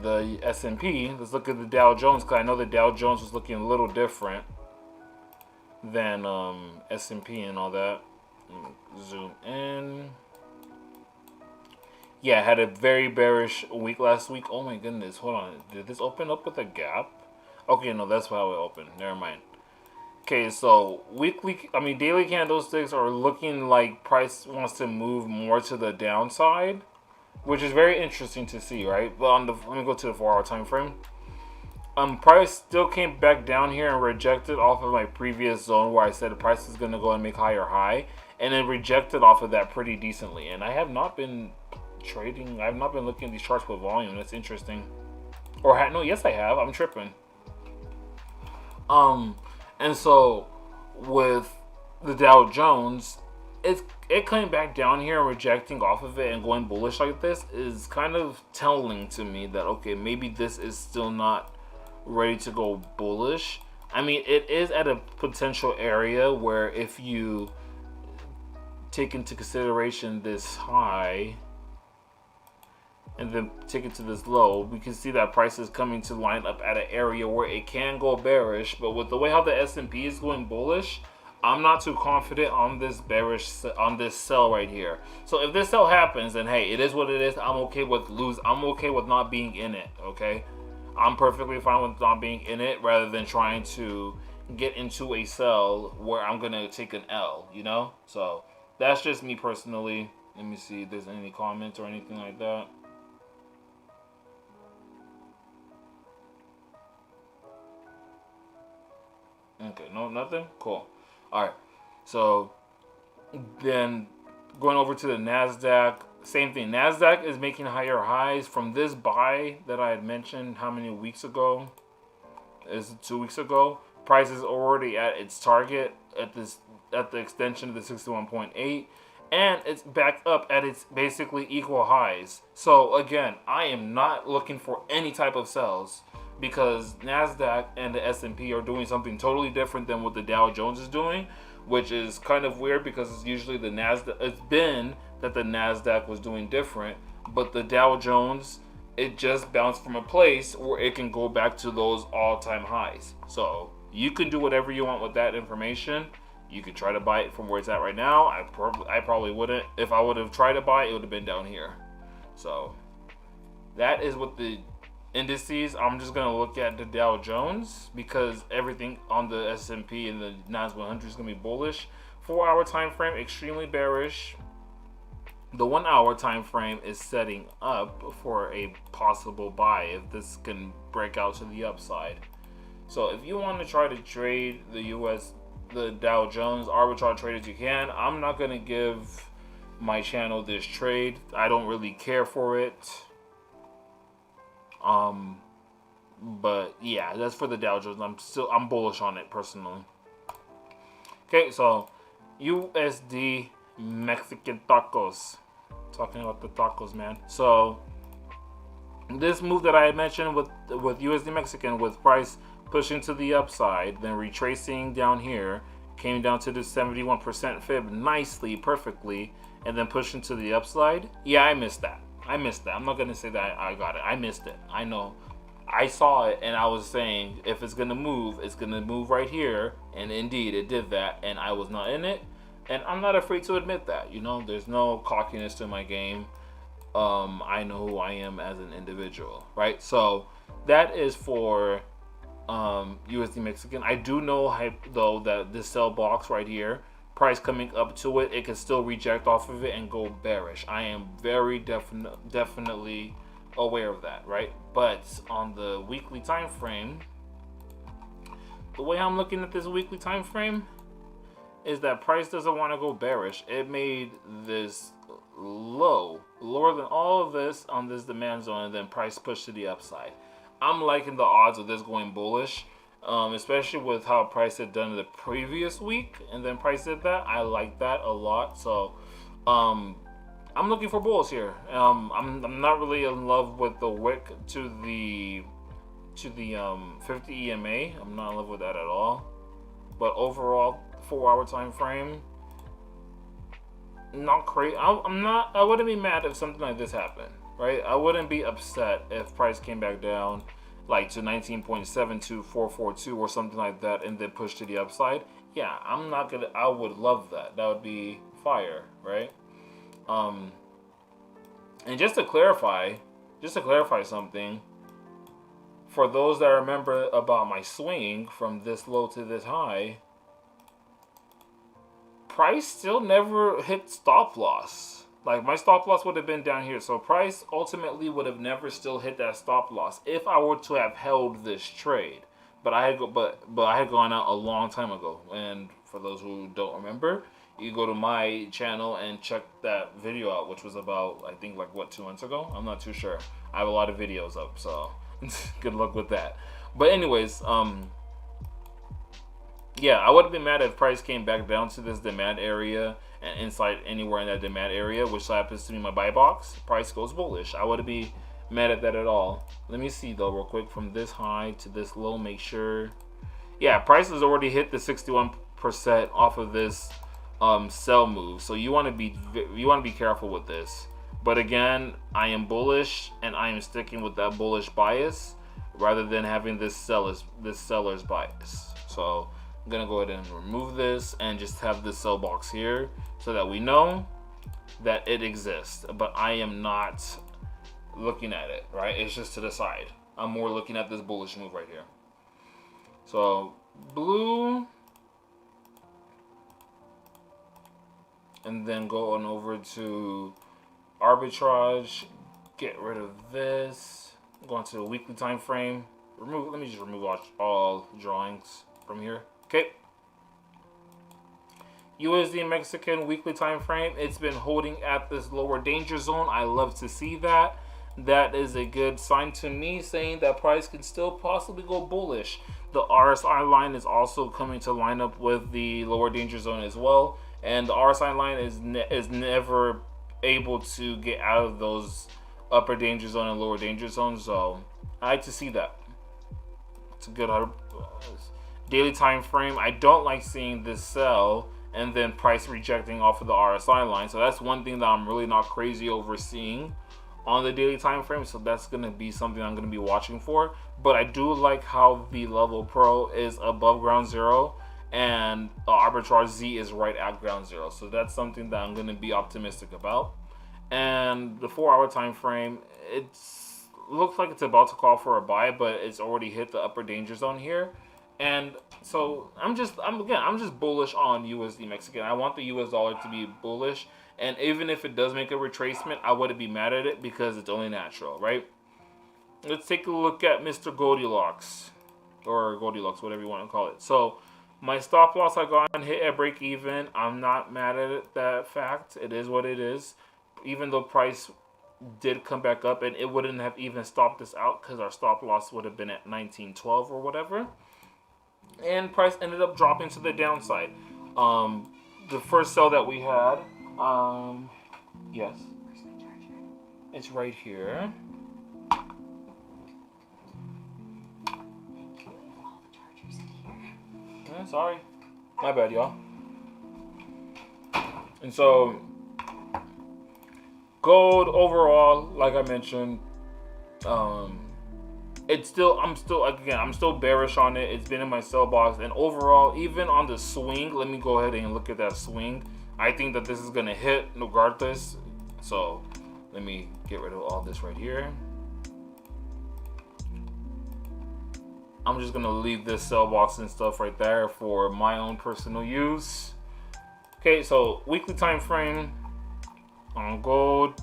the S&P. Let's look at the Dow Jones, because I know the Dow Jones was looking a little different than S&P and all that. Zoom in. Yeah, I had a very bearish week last week. Oh my goodness, hold on. Did this open up with a gap? Okay, no, that's how it opened. Never mind. Okay, so daily candlesticks are looking like price wants to move more to the downside, which is very interesting to see, right? But let me go to the 4-hour time frame. Price still came back down here and rejected off of my previous zone where I said the price is going to go and make higher high, and then rejected off of that pretty decently. And I have not been trading. I've not been looking at these charts with volume. That's interesting. No, yes I have. I'm tripping. And so with the Dow Jones, it came back down here and rejecting off of it and going bullish like this is kind of telling to me that, okay, maybe this is still not ready to go bullish. I mean, it is at a potential area where if you take into consideration this high and then take it to this low, we can see that price is coming to line up at an area where it can go bearish. But with the way how the S&P is going bullish, I'm not too confident on this sell right here. So if this sell happens, then hey, it is what it is. I'm okay with I'm okay with not being in it. Okay, I'm perfectly fine with not being in it rather than trying to get into a sell where I'm gonna take an L. You know, so that's just me personally. Let me see if there's any comments or anything like that. Okay, no, nothing? Cool. All right. So then going over to the NASDAQ, same thing. NASDAQ is making higher highs from this buy that I had mentioned how many weeks ago? Is it 2 weeks ago? Price is already at its target at the extension of the 61.8. And it's back up at its basically equal highs. So again, I am not looking for any type of sells, because NASDAQ and the S&P are doing something totally different than what the Dow Jones is doing, which is kind of weird because it's usually the NASDAQ. It's been that the NASDAQ was doing different, but the Dow Jones, it just bounced from a place where it can go back to those all-time highs. So you can do whatever you want with that information. You could try to buy it from where it's at right now. I probably wouldn't. If I would have tried to buy it, it would have been down here. So that is what the indices. I'm just gonna look at the Dow Jones because everything on the S&P and the NASDAQ 100 is gonna be bullish. 4-hour time frame extremely bearish. The 1-hour time frame is setting up for a possible buy if this can break out to the upside. So if you want to try to trade the Dow Jones, arbitrage trade as you can. I'm not gonna give my channel this trade. I don't really care for it. But yeah, that's for the Dow Jones. I'm bullish on it personally. Okay, so USD Mexican tacos. Talking about the tacos, man. So this move that I had mentioned with USD Mexican, with price pushing to the upside, then retracing down here, came down to the 71% fib nicely, perfectly, and then pushing to the upside. Yeah, I missed that. I'm not gonna say that I got it. I missed it. I know. I saw it and I was saying if it's gonna move, it's gonna move right here, and indeed it did that, and I was not in it. And I'm not afraid to admit that. You know, there's no cockiness to my game. I know who I am as an individual, right? So that is for USD Mexican. I do know though that this sell box right here, price coming up to it, it can still reject off of it and go bearish. I am very definitely aware of that, right? But on the weekly time frame, the way I'm looking at this weekly time frame is that price doesn't want to go bearish. It made this lower than all of this on this demand zone, and then price pushed to the upside. I'm liking the odds of this going bullish, especially with how price had done the previous week, and then price did that. I like that a lot. So I'm looking for bulls here. I'm not really in love with the wick to the 50 EMA. I'm not in love with that at all. But overall, 4-hour time frame, not crazy. I'm not. I wouldn't be mad if something like this happened, right? I wouldn't be upset if price came back down like to 19.72442 or something like that and then pushed to the upside. Yeah, I'm not gonna. I would love that. That would be fire, right? And just to clarify something, for those that remember about my swing from this low to this high, price still never hit stop loss. Like, my stop loss would have been down here. So price ultimately would have never still hit that stop loss if I were to have held this trade. But I had gone out a long time ago. And for those who don't remember, you go to my channel and check that video out, which was about, I think, like, what, 2 months ago? I'm not too sure. I have a lot of videos up, so good luck with that. But anyways, yeah, I wouldn't be mad if price came back down to this demand area and inside anywhere in that demand area, which happens to be my buy box. Price goes bullish. I wouldn't be mad at that at all. Let me see though, real quick, from this high to this low. Make sure. Yeah, price has already hit the 61% off of this sell move. So you want to be careful with this. But again, I am bullish and I am sticking with that bullish bias rather than having this seller's bias. So I'm gonna go ahead and remove this and just have this sell box here so that we know that it exists, but I am not looking at it, right? It's just to the side. I'm more looking at this bullish move right here. So blue, and then go on over to arbitrage, get rid of this, go into the weekly time frame, let me just remove all drawings from here. Okay, USDMXN weekly time frame, it's been holding at this lower danger zone. I love to see that. That is a good sign to me, saying that price can still possibly go bullish. The RSI line is also coming to line up with the lower danger zone as well, and the RSI line is never able to get out of those upper danger zone and lower danger zone. So I like to see that. It's a good daily time frame. I don't like seeing this sell and then price rejecting off of the RSI line. So that's one thing that I'm really not crazy over seeing on the daily time frame. So that's going to be something I'm going to be watching for. But I do like how the level pro is above ground zero and arbitrage Z is right at ground zero. So that's something that I'm going to be optimistic about. And the 4-hour time frame, it looks like it's about to call for a buy, but it's already hit the upper danger zone here. And so I'm just bullish on USD Mexican. I want the US dollar to be bullish, and even if it does make a retracement, I wouldn't be mad at it because it's only natural, right? Let's take a look at Mr. Goldilocks, or Goldilocks, whatever you want to call it. So my stop loss I got and hit at break even. I'm not mad at it, that fact. It is what it is. Even though price did come back up, and it wouldn't have even stopped us out because our stop loss would have been at 1912 or whatever. And price ended up dropping to the downside. The first sell that we had, yes, it's right here. Sorry, my bad, y'all. And so gold overall, like I mentioned, I'm still bearish on it. It's been in my sell box, and overall, even on the swing, let me go ahead and look at that swing. I think that this is gonna hit regardless. So let me get rid of all this right here. I'm just gonna leave this sell box and stuff right there for my own personal use. Okay, so weekly time frame on gold.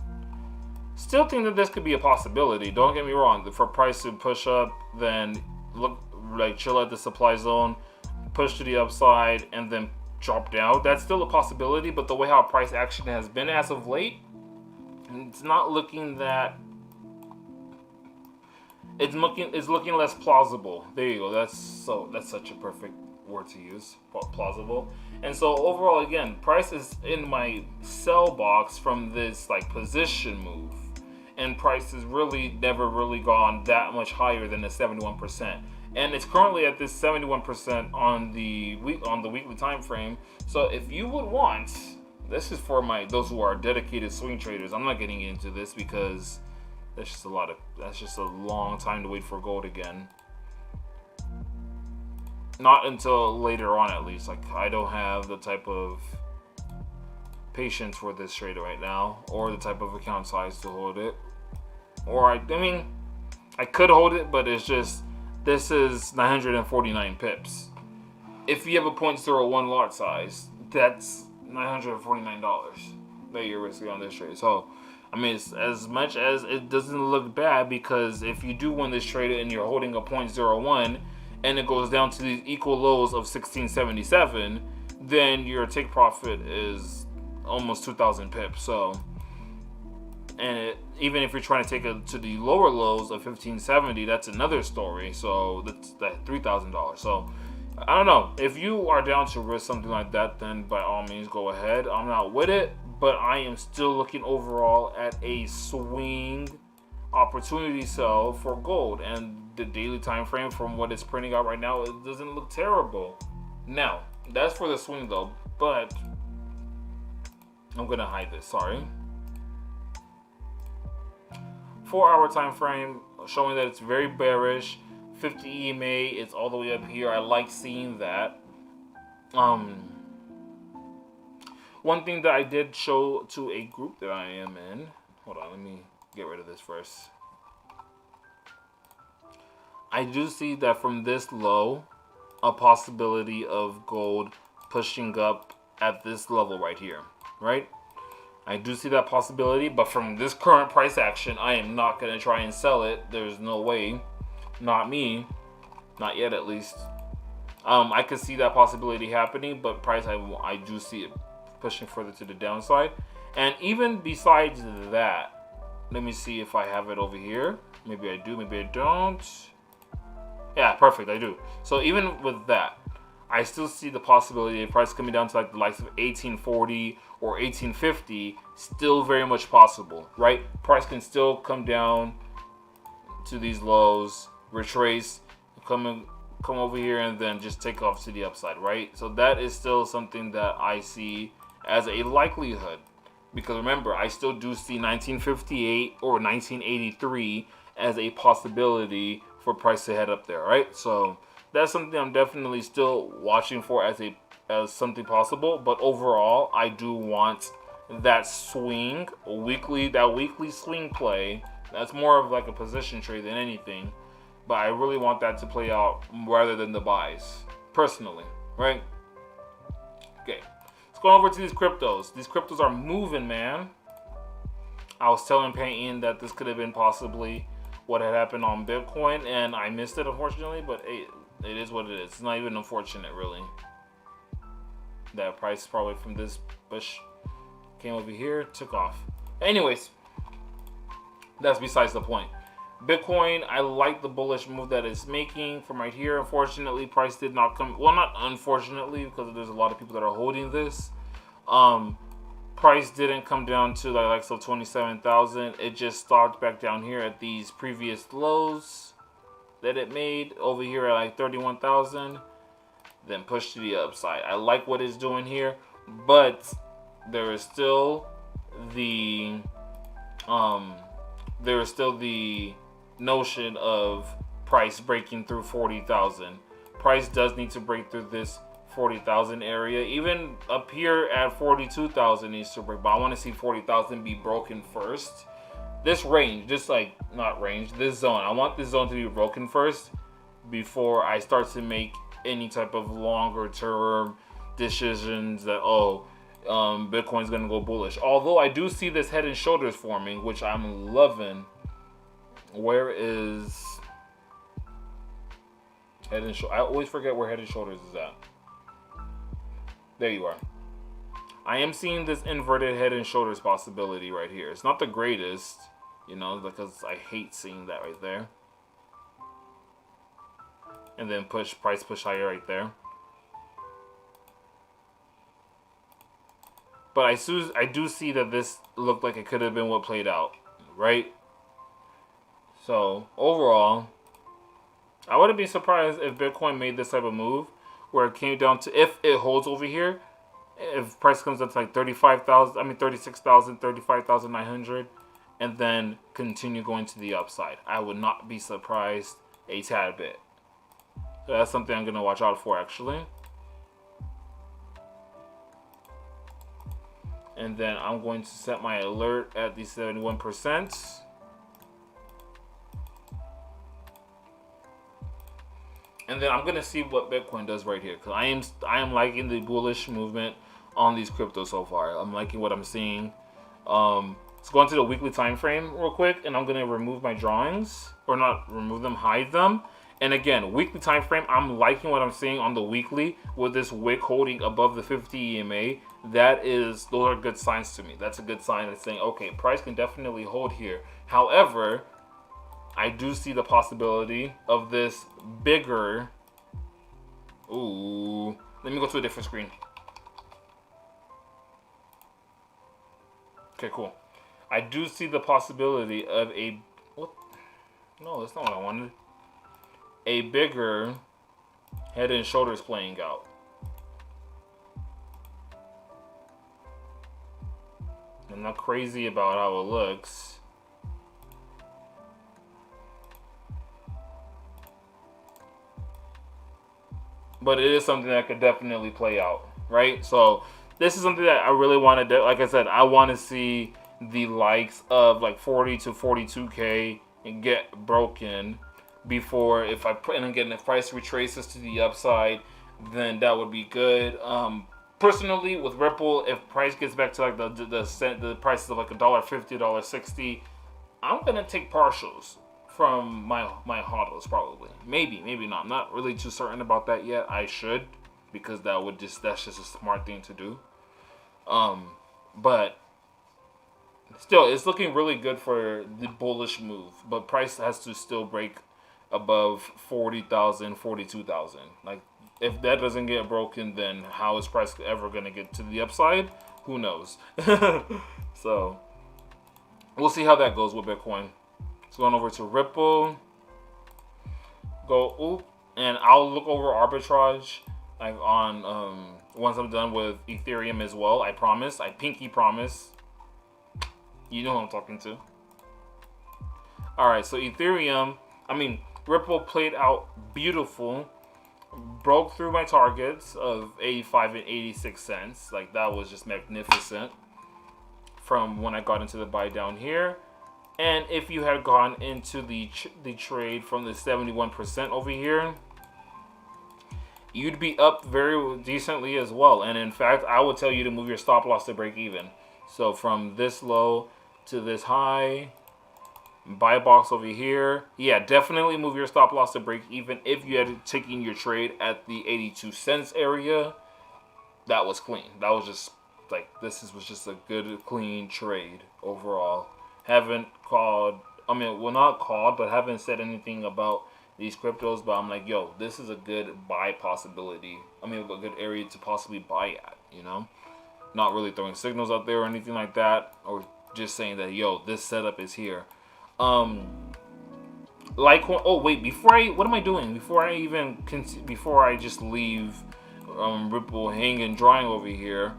Still think that this could be a possibility. Don't get me wrong. For price to push up, then look like chill at the supply zone, push to the upside, and then drop down. That's still a possibility. But the way how price action has been as of late, it's not looking that. It's looking less plausible. There you go. That's such a perfect word to use. Plausible. And so overall, again, price is in my sell box from this like position move. And price has really never really gone that much higher than the 71%, and it's currently at this 71% on the weekly time frame. So if you would want, this is for those who are dedicated swing traders. I'm not getting into this because that's just a long time to wait for gold again. Not until later on, at least. Like, I don't have the type of patience for this trade right now, or the type of account size to hold it. Or I mean, I could hold it, but it's just, this is 949 pips. If you have a 0.01 lot size, that's $949 that you're risking on this trade. So, I mean, it's, as much as it doesn't look bad, because if you do win this trade and you're holding a 0.01 and it goes down to these equal lows of 1677, then your take profit is almost 2,000 pips. So, and even if you're trying to take it to the lower lows of 1570, that's another story. So that's that $3,000. So I don't know. If you are down to risk something like that, then by all means go ahead. I'm not with it, but I am still looking overall at a swing opportunity sell for gold, and the daily time frame from what it's printing out right now, it doesn't look terrible. Now that's for the swing though, but I'm gonna hide this. Sorry. 4-hour time frame showing that it's very bearish. 50 EMA, it's all the way up here. I like seeing that. One thing that I did show to a group that I am in. Hold on, let me get rid of this first. I do see that from this low, a possibility of gold pushing up at this level right here, right? I do see that possibility, but from this current price action, I am not going to try and sell it. There's no way. Not me. Not yet, at least. I could see that possibility happening, but price, I do see it pushing further to the downside. And even besides that, let me see if I have it over here. Maybe I do, maybe I don't. Yeah, perfect, I do. So even with that, I still see the possibility of price coming down to like the likes of 1840 or 1850, still very much possible, right? Price can still come down to these lows, retrace, come over here, and then just take off to the upside, right? So that is still something that I see as a likelihood, because remember, I still do see 1958 or 1983 as a possibility for price to head up there, right? So that's something I'm definitely still watching for as something possible. But overall, I do want that swing, that weekly swing play. That's more of like a position trade than anything. But I really want that to play out rather than the buys, personally, right? Okay, let's go over to these cryptos. These cryptos are moving, man. I was telling Peyton that this could have been possibly what had happened on Bitcoin, and I missed it, unfortunately, but it is what it is. It's not even unfortunate, really. That price probably from this push came over here, took off. Anyways, that's besides the point. Bitcoin, I like the bullish move that it's making from right here. Unfortunately, price did not come. Well, not unfortunately, because there's a lot of people that are holding this. Price didn't come down to the likes of 27,000. It just stopped back down here at these previous lows that it made over here at like 31,000, then pushed to the upside. I like what it's doing here, but there is still the notion of price breaking through 40,000. Price does need to break through this 40,000 area. Even up here at 42,000 needs to break, but I want to see 40,000 be broken first. This range, this like, not range, this zone, I want this zone to be broken first before I start to make any type of longer term decisions that, Bitcoin's gonna go bullish. Although I do see this head and shoulders forming, which I'm loving. Where is head and shoulders? I always forget where head and shoulders is at. There you are. I am seeing this inverted head and shoulders possibility right here. It's not the greatest, you know, because I hate seeing that right there. And then price push higher right there. But I do see that this looked like it could have been what played out, right? So overall, I wouldn't be surprised if Bitcoin made this type of move where it came down to, if it holds over here if price comes up to like 35,000, I mean 36,000, 35,900, and then continue going to the upside, I would not be surprised a tad bit. So that's something I'm gonna watch out for actually. And then I'm going to set my alert at the 71%. And then I'm gonna see what Bitcoin does right here, because I am liking the bullish movement on these cryptos so far. I'm liking what I'm seeing. Let's go into the weekly time frame real quick, and I'm gonna remove my drawings, or not remove them, hide them. And again, weekly time frame, I'm liking what I'm seeing on the weekly with this wick holding above the 50 EMA. Those are good signs to me. That's a good sign that's saying, okay, price can definitely hold here. However, I do see the possibility of this bigger. Ooh, let me go to a different screen. Okay, cool. I do see the possibility of a, what? No, that's not what I wanted. A bigger head and shoulders playing out. I'm not crazy about how it looks. But it is something that could definitely play out, right? So this is something that I really want to do. Like I said, I want to see the likes of like 40 to 42K and get broken before, if I put, and again, if price retraces to the upside, then that would be good. Personally, with Ripple, if price gets back to like the prices of like $1.50, $1.60, I'm gonna take partials from my hodls probably. Maybe not. I'm not really too certain about that yet. I should, because that's just a smart thing to do. But still, it's looking really good for the bullish move. But price has to still break above 40,000, 42,000. Like, if that doesn't get broken, then how is price ever gonna get to the upside? Who knows? So we'll see how that goes with Bitcoin. So going over to Ripple, and I'll look over arbitrage like on once I'm done with Ethereum as well. I promise. I pinky promise. You know who I'm talking to. All right, so Ripple played out beautiful. Broke through my targets of 85 and 86 cents. Like, that was just magnificent from when I got into the buy down here. And if you had gone into the trade from the 71% over here, you'd be up very decently as well. And in fact, I would tell you to move your stop loss to break even. So from this low to this high, buy box over here, yeah, definitely move your stop loss to break even. If you had taken your trade at the 82 cents area, that was clean. That was just like, was just a good, clean trade overall. Haven't called, not called, but haven't said anything about these cryptos, but I'm like, yo, this is a good buy possibility. A good area to possibly buy at, you know? Not really throwing signals out there or anything like that, or just saying that, yo, this setup is here. Before what am I doing? Before I just leave Ripple hanging drying over here,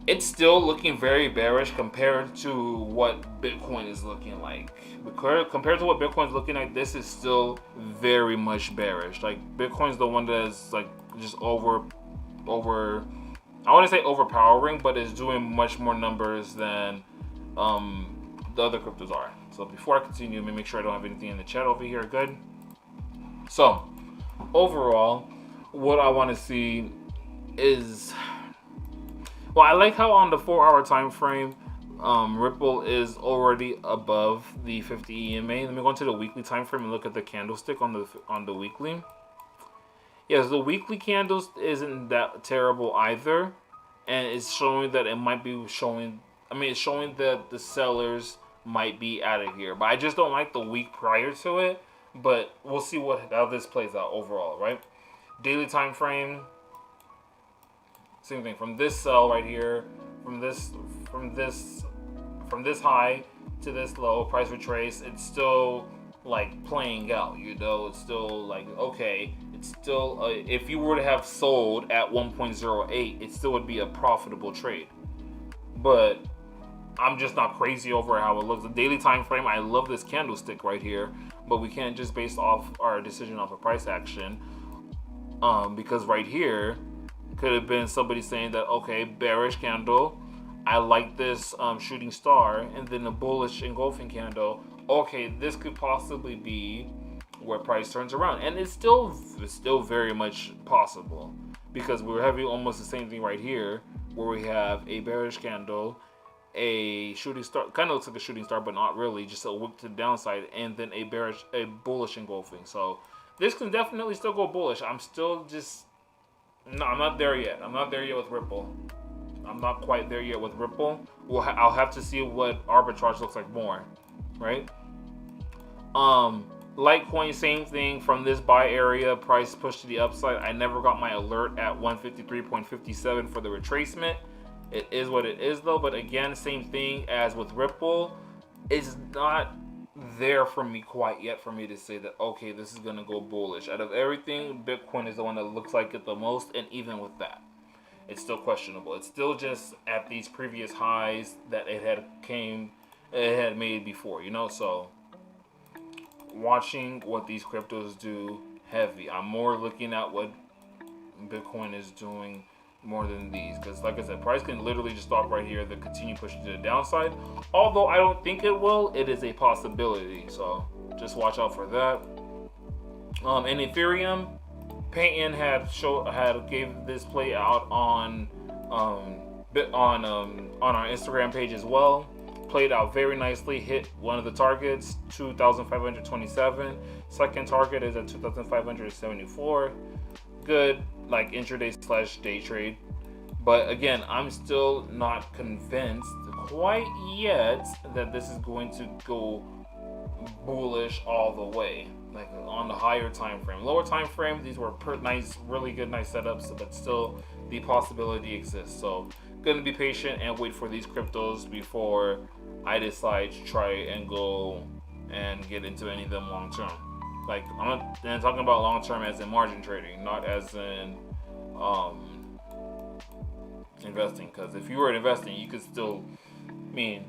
it's still looking very bearish compared to what Bitcoin is looking like. Compared to what Bitcoin's looking like, this is still very much bearish. Like, Bitcoin's the one that is like just over I want to say overpowering, but is doing much more numbers than the other cryptos are. So before I continue, let me make sure I don't have anything in the chat over here. Good. So overall, what I want to see is, well, I like how on the 4-hour time frame, Ripple is already above the 50 EMA. Let me go into the weekly time frame and look at the candlestick on the weekly. Yes, the weekly candles isn't that terrible either, and it's showing that it might be showing. It's showing that the sellers might be out of here, but I just don't like the week prior to it. But we'll see how this plays out overall, right? Daily time frame, same thing. From this sell right here, from this high to this low, price retrace, it's still like playing out, you know. It's still like, okay, it's still if you were to have sold at 1.08, it still would be a profitable trade. But I'm just not crazy over how it looks. The daily time frame, I love this candlestick right here, but we can't just base off our decision off of price action, because right here could have been somebody saying that, okay, bearish candle, I like this shooting star, and then a bullish engulfing candle. Okay, this could possibly be where price turns around, and it's still very much possible, because we're having almost the same thing right here, where we have a bearish candle, a shooting star, kind of looks like a shooting star, but not really, just a wick to the downside, and then a bullish engulfing. So this can definitely still go bullish. I'm still just, no, I'm not there yet. I'm not there yet with Ripple. I'm not quite there yet with Ripple. I'll have to see what arbitrage looks like more, right? Litecoin, same thing. From this buy area, price pushed to the upside. I never got my alert at 153.57 for the retracement. It is what it is though. But again, same thing as with Ripple. It's not there for me quite yet for me to say that, okay, this is gonna go bullish. Out of everything, Bitcoin is the one that looks like it the most, and even with that, it's still questionable. It's still just at these previous highs that it had made before, you know. So watching what these cryptos do heavy. I'm more looking at what Bitcoin is doing more than these, because like I said, price can literally just stop right here, then continue pushing to the downside. Although I don't think it will, it is a possibility, so just watch out for that. In Ethereum, Payton gave this play out on our Instagram page as well. Played out very nicely, hit one of the targets, 2,527. Second target is at 2,574. Good, like intraday / day trade. But again, I'm still not convinced quite yet that this is going to go bullish all the way, like on the higher time frame. Lower time frame, these were nice, really good, nice setups, but still the possibility exists. So gonna be patient and wait for these cryptos before I decide to try and go and get into any of them long term. Like, I'm talking about long term as in margin trading, not as in investing. Because if you were investing, you could still, I mean,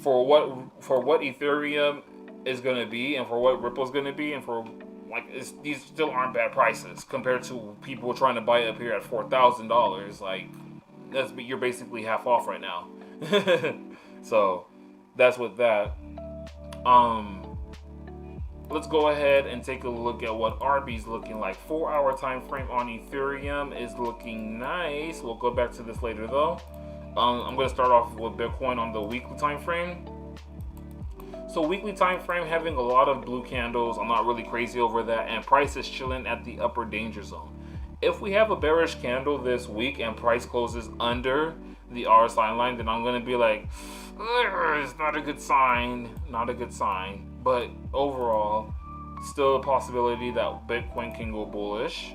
for what Ethereum is going to be, and for what Ripple's going to be, and for like, these still aren't bad prices compared to people trying to buy it up here at $4,000. Like, you're basically half off right now. So that's with that. Let's go ahead and take a look at what RB's looking like. 4-hour time frame on Ethereum is looking nice. We'll go back to this later though. I'm going to start off with Bitcoin on the weekly time frame. So weekly time frame having a lot of blue candles. I'm not really crazy over that, and price is chilling at the upper danger zone. If we have a bearish candle this week and price closes under the RSI line, then I'm going to be like, it's not a good sign, not a good sign. But overall, still a possibility that Bitcoin can go bullish.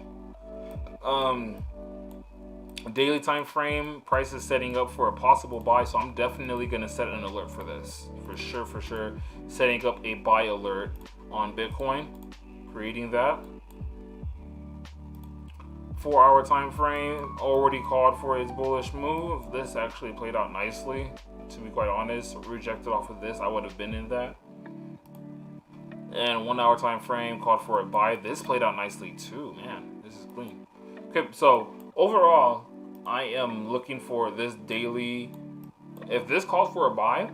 Daily time frame, price is setting up for a possible buy, so I'm definitely going to set an alert for this. For sure, setting up a buy alert on Bitcoin, creating that. 4-hour time frame already called for its bullish move. This actually played out nicely, to be quite honest. Rejected off of this, I would have been in that. And 1-hour time frame called for a buy. This played out nicely too, man. This is clean. Okay, so overall, I am looking for this daily. If this calls for a buy,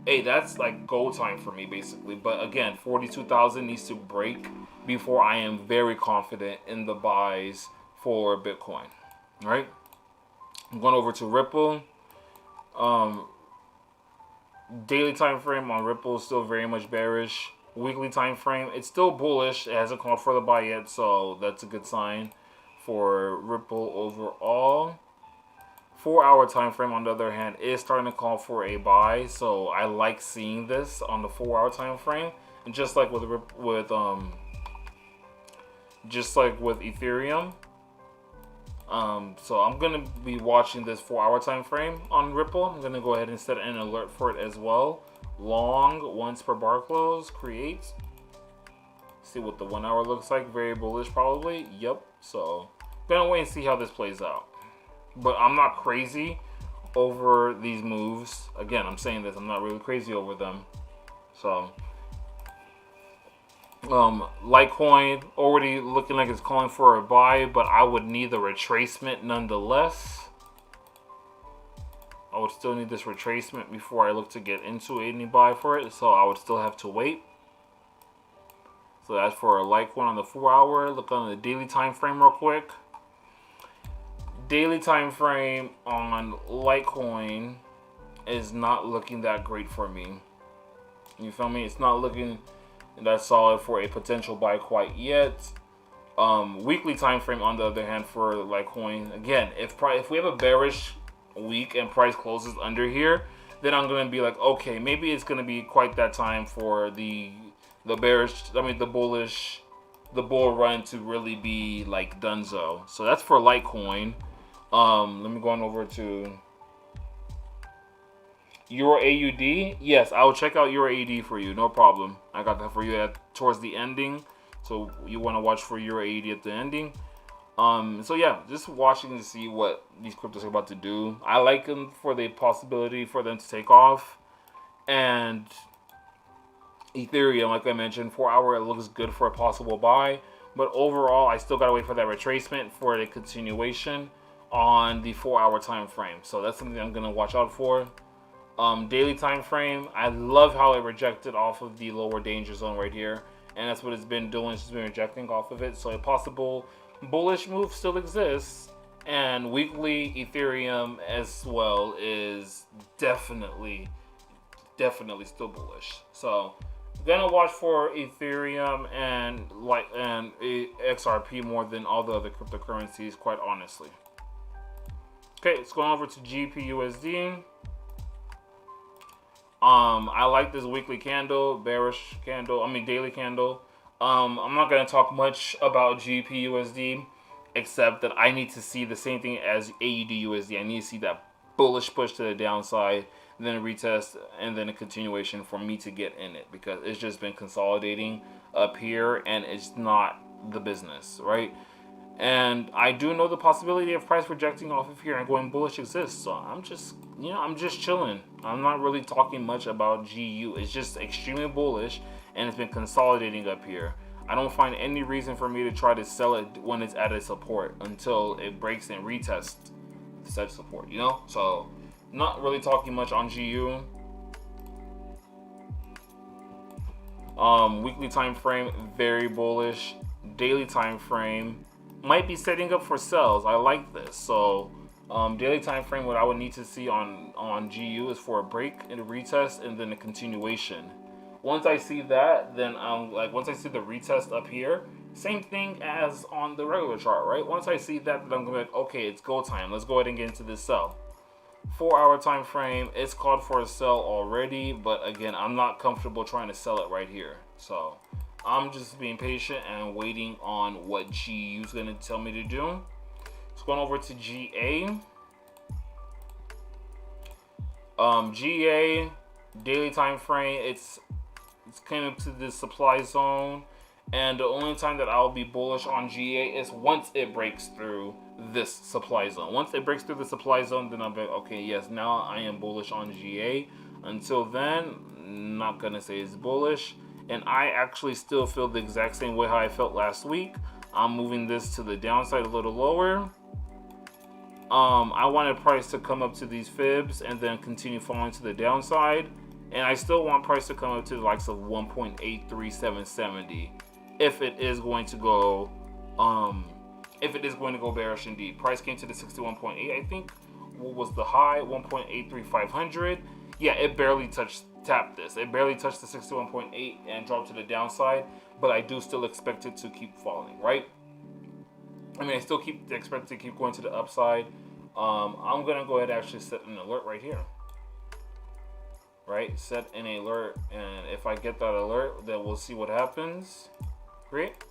hey, that's like go time for me basically. But again, 42,000 needs to break before I am very confident in the buys for Bitcoin. All right, I'm going over to Ripple. Daily time frame on Ripple is still very much bearish. Weekly time frame, it's still bullish. It hasn't called for the buy yet, so that's a good sign for Ripple overall. 4-hour time frame, on the other hand, is starting to call for a buy, so I like seeing this on the 4-hour time frame. And just like with Ethereum, so I'm gonna be watching this 4-hour time frame on Ripple. I'm gonna go ahead and set an alert for it as well. Long once per bar close creates. See what the 1 hour looks like. Very bullish probably. Yep. So gonna wait and see how this plays out. But I'm not crazy over these moves. Again, I'm saying this, I'm not really crazy over them. So Litecoin already looking like it's calling for a buy, but I would need the retracement nonetheless. I would still need this retracement before I look to get into any buy for it, so I would still have to wait. So that's for Litecoin on the 4 hour. Look on the daily time frame real quick. Daily time frame on Litecoin is not looking that great for me. You feel me? It's not looking that solid for a potential buy quite yet. Weekly time frame on the other hand for Litecoin, again, if we have a bearish week and price closes under here, then I'm gonna be like, okay, maybe it's gonna be quite that time for the bull run to really be like donezo. So that's for Litecoin. Let me go on over to EURAUD. Yes, I will check out EURAUD for you, no problem. I got that for you towards the ending, so you want to watch for EURAUD at the ending. So yeah, just watching to see what these cryptos are about to do. I like them for the possibility for them to take off. And Ethereum, like I mentioned, 4 hour, it looks good for a possible buy, but overall I still gotta wait for that retracement for the continuation on the 4 hour time frame. So that's something I'm gonna watch out for. Daily time frame, I love how it rejected off of the lower danger zone right here, and that's what it's been doing. It's just been rejecting off of it, so a possible bullish move still exists. And weekly Ethereum as well is definitely still bullish. So gonna watch for Ethereum and XRP more than all the other cryptocurrencies, quite honestly. Okay, let's go over to GBPUSD. I like this weekly candle, bearish candle, daily candle. I'm not going to talk much about GBPUSD, except that I need to see the same thing as AUDUSD. I need to see that bullish push to the downside, then a retest, and then a continuation for me to get in it, because it's just been consolidating up here, and it's not the business, right? And I do know the possibility of price rejecting off of here and going bullish exists. So I'm just chilling. I'm not really talking much about GU. It's just extremely bullish, and it's been consolidating up here. I don't find any reason for me to try to sell it when it's at a support until it breaks and retests said support, you know? So not really talking much on GU. Weekly time frame, very bullish. Daily time frame might be setting up for sells. I like this. So daily time frame, what I would need to see on GU is for a break and a retest and then a continuation. Once I see that, then once I see the retest up here, same thing as on the regular chart, right? Once I see that, then I'm gonna be like, okay, it's go time. Let's go ahead and get into this sell. 4 hour time frame, it's called for a sell already, but again, I'm not comfortable trying to sell it right here. So I'm just being patient and waiting on what GU is gonna tell me to do. It's going over to GA. GA daily time frame, it's came up to this supply zone, and the only time that I'll be bullish on GA is once it breaks through this supply zone. Once it breaks through the supply zone, then I'll be like, okay, yes, now I am bullish on GA. Until then, not gonna say it's bullish, and I actually still feel the exact same way how I felt last week. I'm moving this to the downside a little lower. I wanted price to come up to these fibs and then continue falling to the downside, and I still want price to come up to the likes of 1.83770 if it is going to go bearish indeed. Price came to the 61.8, I think. What was the high? 1.83500. Yeah, it barely tapped this. It barely touched the 61.8 and dropped to the downside, but I do still expect it to keep falling, right? I still expect it to keep going to the upside. I'm gonna go ahead and actually set an alert right here. Right, set an alert, and if I get that alert, then we'll see what happens. Great.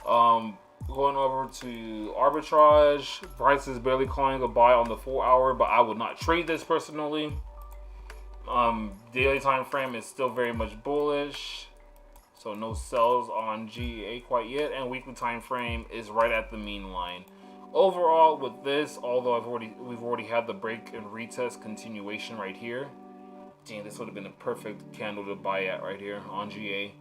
Going over to arbitrage. Price is barely calling a buy on the 4 hour, but I would not trade this personally. Daily time frame is still very much bullish. So no sells on GEA quite yet, and weekly time frame is right at the mean line. Overall, with this, although we've already had the break and retest continuation right here. Dang, this would have been a perfect candle to buy at right here on GA.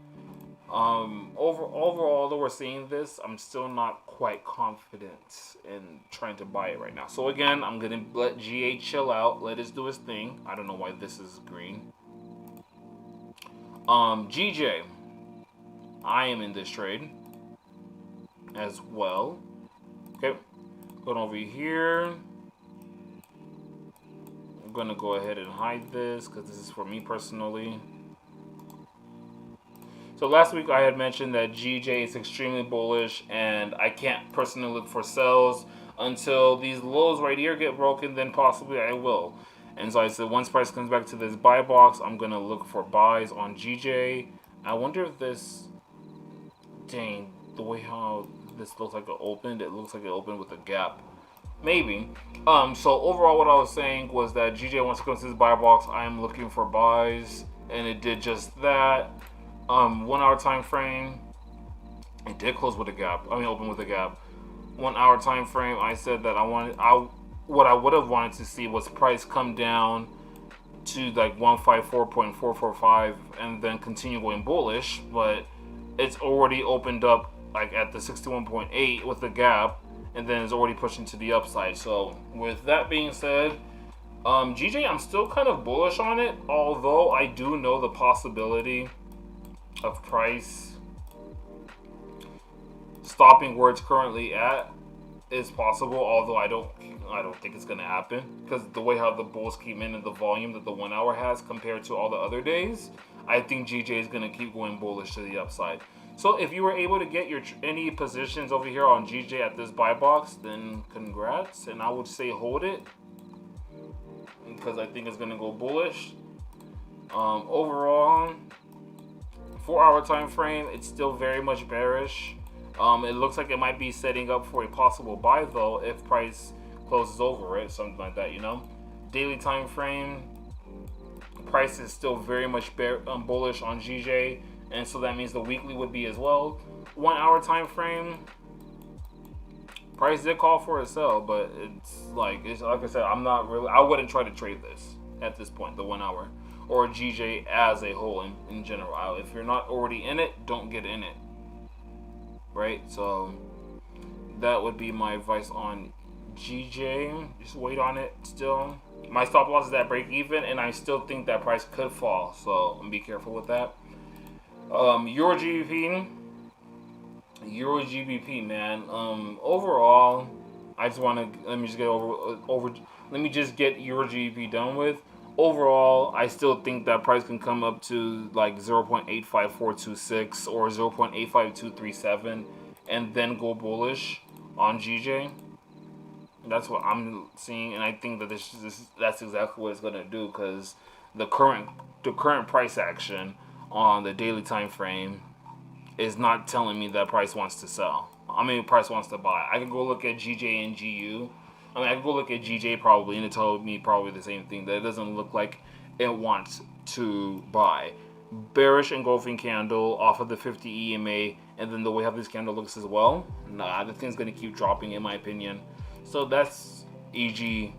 Overall, though we're seeing this, I'm still not quite confident in trying to buy it right now. So again, I'm gonna let GA chill out, let it do its thing. I don't know why this is green. GJ, I am in this trade as well. Okay, going over here. I'm gonna go ahead and hide this because this is for me personally. So last week I had mentioned that GJ is extremely bullish, and I can't personally look for sells until these lows right here get broken. Then possibly I will. And so I said once price comes back to this buy box, I'm gonna look for buys on GJ. I wonder if this, dang, the way how this looks like it opened with a gap. Maybe. So overall what I was saying was that GJ wants to come to this buy box. I am looking for buys, and it did just that. 1 hour time frame, it did close with a gap. Open with a gap. 1 hour time frame, I said that what I would have wanted to see was price come down to like 154.445 and then continue going bullish, but it's already opened up like at the 61.8 with the gap, and then it's already pushing to the upside. So with that being said, GJ, I'm still kind of bullish on it, although I do know the possibility of price stopping where it's currently at is possible, although I don't think it's gonna happen, because the way how the bulls came in and the volume that the 1 hour has compared to all the other days, I think GJ is gonna keep going bullish to the upside. So if you were able to get any positions over here on GJ at this buy box, then congrats, and I would say hold it because I think it's gonna go bullish. Overall, 4 hour time frame, it's still very much bearish. It looks like it might be setting up for a possible buy though if price closes over it, something like that, you know. Daily time frame, price is still very much bullish on GJ, and so that means the weekly would be as well. 1 hour time frame, price did call for a sell, but it's like I said, I wouldn't try to trade this at this point, the 1 hour or GJ as a whole in general. If you're not already in it, don't get in it, right? So that would be my advice on GJ. Just wait on it still. My stop loss is at break even, and I still think that price could fall, so be careful with that. EURGBP, man. Overall, I just want to let me just get EURGBP done with. Overall, I still think that price can come up to like 0.85426 or 0.85237 and then go bullish on GJ. That's what I'm seeing, and I think that that's exactly what it's gonna do, because the current price action on the daily time frame is not telling me that price wants to sell. Price wants to buy. I can go look at GJ and GU. I can go look at GJ probably, and it told me probably the same thing, that it doesn't look like it wants to buy. Bearish engulfing candle off of the 50 EMA, and then the way how this candle looks as well. Nah, the thing's gonna keep dropping in my opinion. So that's EG,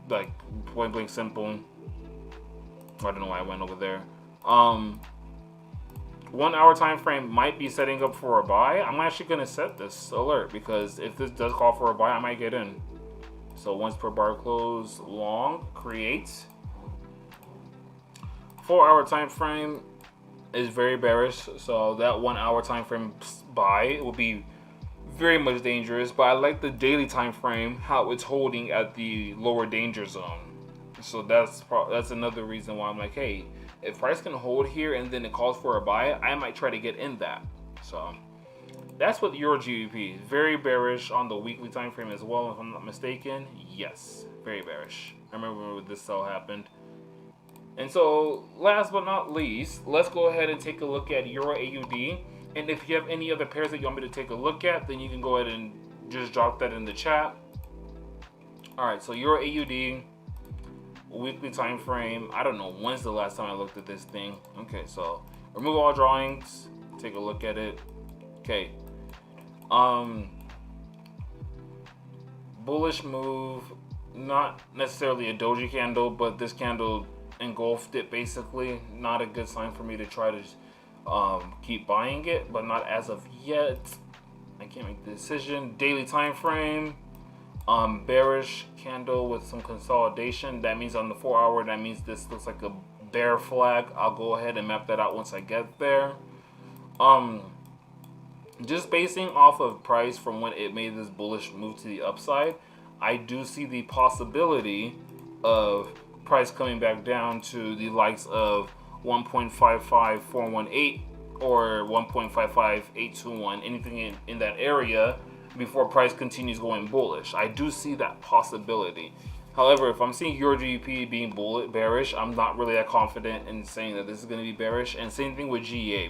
like point blank simple. I don't know why I went over there. 1 hour time frame might be setting up for a buy. I'm actually gonna set this alert, because if this does call for a buy, I might get in. So once per bar close, long creates. 4 hour time frame is very bearish, so that 1 hour time frame buy will be very much dangerous. But I like the daily time frame, how it's holding at the lower danger zone. So that's another reason why I'm like, hey, if price can hold here and then it calls for a buy, I might try to get in that. So that's what EURGBP is. Very bearish on the weekly time frame as well, if I'm not mistaken. Yes, very bearish. I remember when this sell happened. And so last but not least, let's go ahead and take a look at EURAUD. And if you have any other pairs that you want me to take a look at, then you can go ahead and just drop that in the chat. All right, so EURAUD, weekly time frame. I don't know when's the last time I looked at this thing. Okay, so remove all drawings. take a look at it. Okay. Bullish move, not necessarily a doji candle, but this candle engulfed it basically. Not a good sign for me to try to keep buying it, but not as of yet. I can't make the decision. Daily time frame, bearish candle with some consolidation. That means on the 4 hour, that means this looks like a bear flag. I'll go ahead and map that out once I get there. Just basing off of price from when it made this bullish move to the upside, I do see the possibility of price coming back down to the likes of 1.55418 or 1.55821, anything in that area before price continues going bullish. I do see that possibility. However, if I'm seeing EURGBP being bearish, I'm not really that confident in saying that this is going to be bearish. And same thing with GA.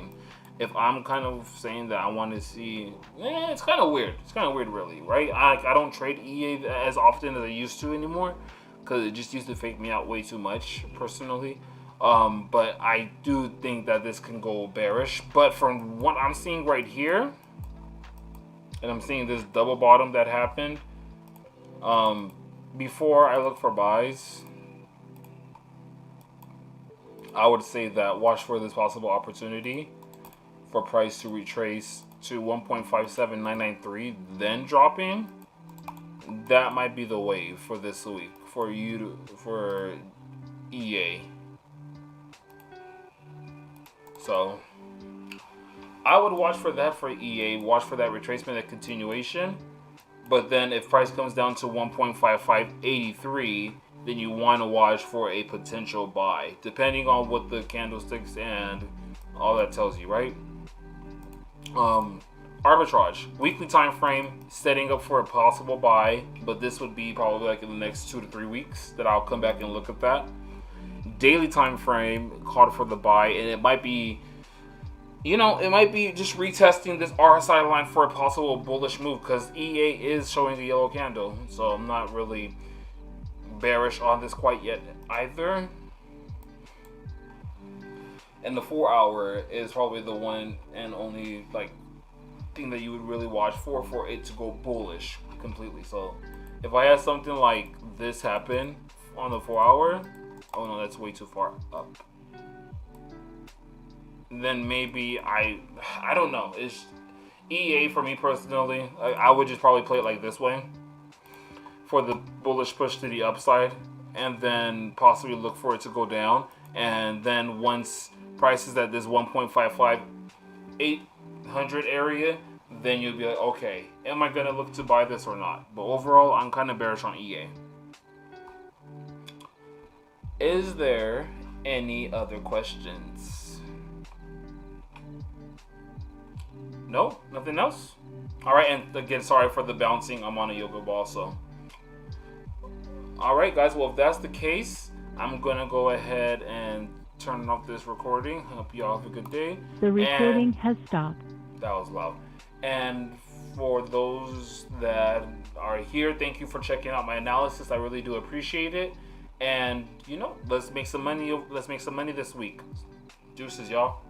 If I'm kind of saying that I want to see, it's kind of weird. It's kind of weird, really, right? I don't trade EA as often as I used to anymore because it just used to fake me out way too much, personally. But I do think that this can go bearish. But from what I'm seeing right here, and I'm seeing this double bottom that happened, before I look for buys, I would say that watch for this possible opportunity for price to retrace to 1.57993, then dropping. That might be the wave for this week for EA. So I would watch for that for EA, watch for that retracement and continuation. But then if price comes down to 1.5583, then you want to watch for a potential buy, depending on what the candlesticks and all that tells you, right? Arbitrage, weekly time frame, setting up for a possible buy, but this would be probably like in the next 2 to 3 weeks that I'll come back and look at that. Daily time frame, called for the buy, and it might be, it might be just retesting this RSI line for a possible bullish move because EA is showing a yellow candle. So I'm not really bearish on this quite yet either. And the 4 hour is probably the one and only thing that you would really watch for it to go bullish completely. So if I had something like this happen on the 4 hour, oh no, that's way too far up. Then maybe I don't know. It's EA for me personally. I would just probably play it like this way for the bullish push to the upside, and then possibly look for it to go down. And then once price is at this 1.55800 area, then you'll be like, okay, am I gonna look to buy this or not? But overall, I'm kind of bearish on EA. Is there any other questions? No, nothing else. All right, and again, sorry for the bouncing. I'm on a yoga ball, so. All right, guys. Well, if that's the case, I'm gonna go ahead and turn off this recording. Hope you all have a good day. The recording has stopped. That was loud. And for those that are here, thank you for checking out my analysis. I really do appreciate it. And let's make some money. Let's make some money this week. Deuces, y'all.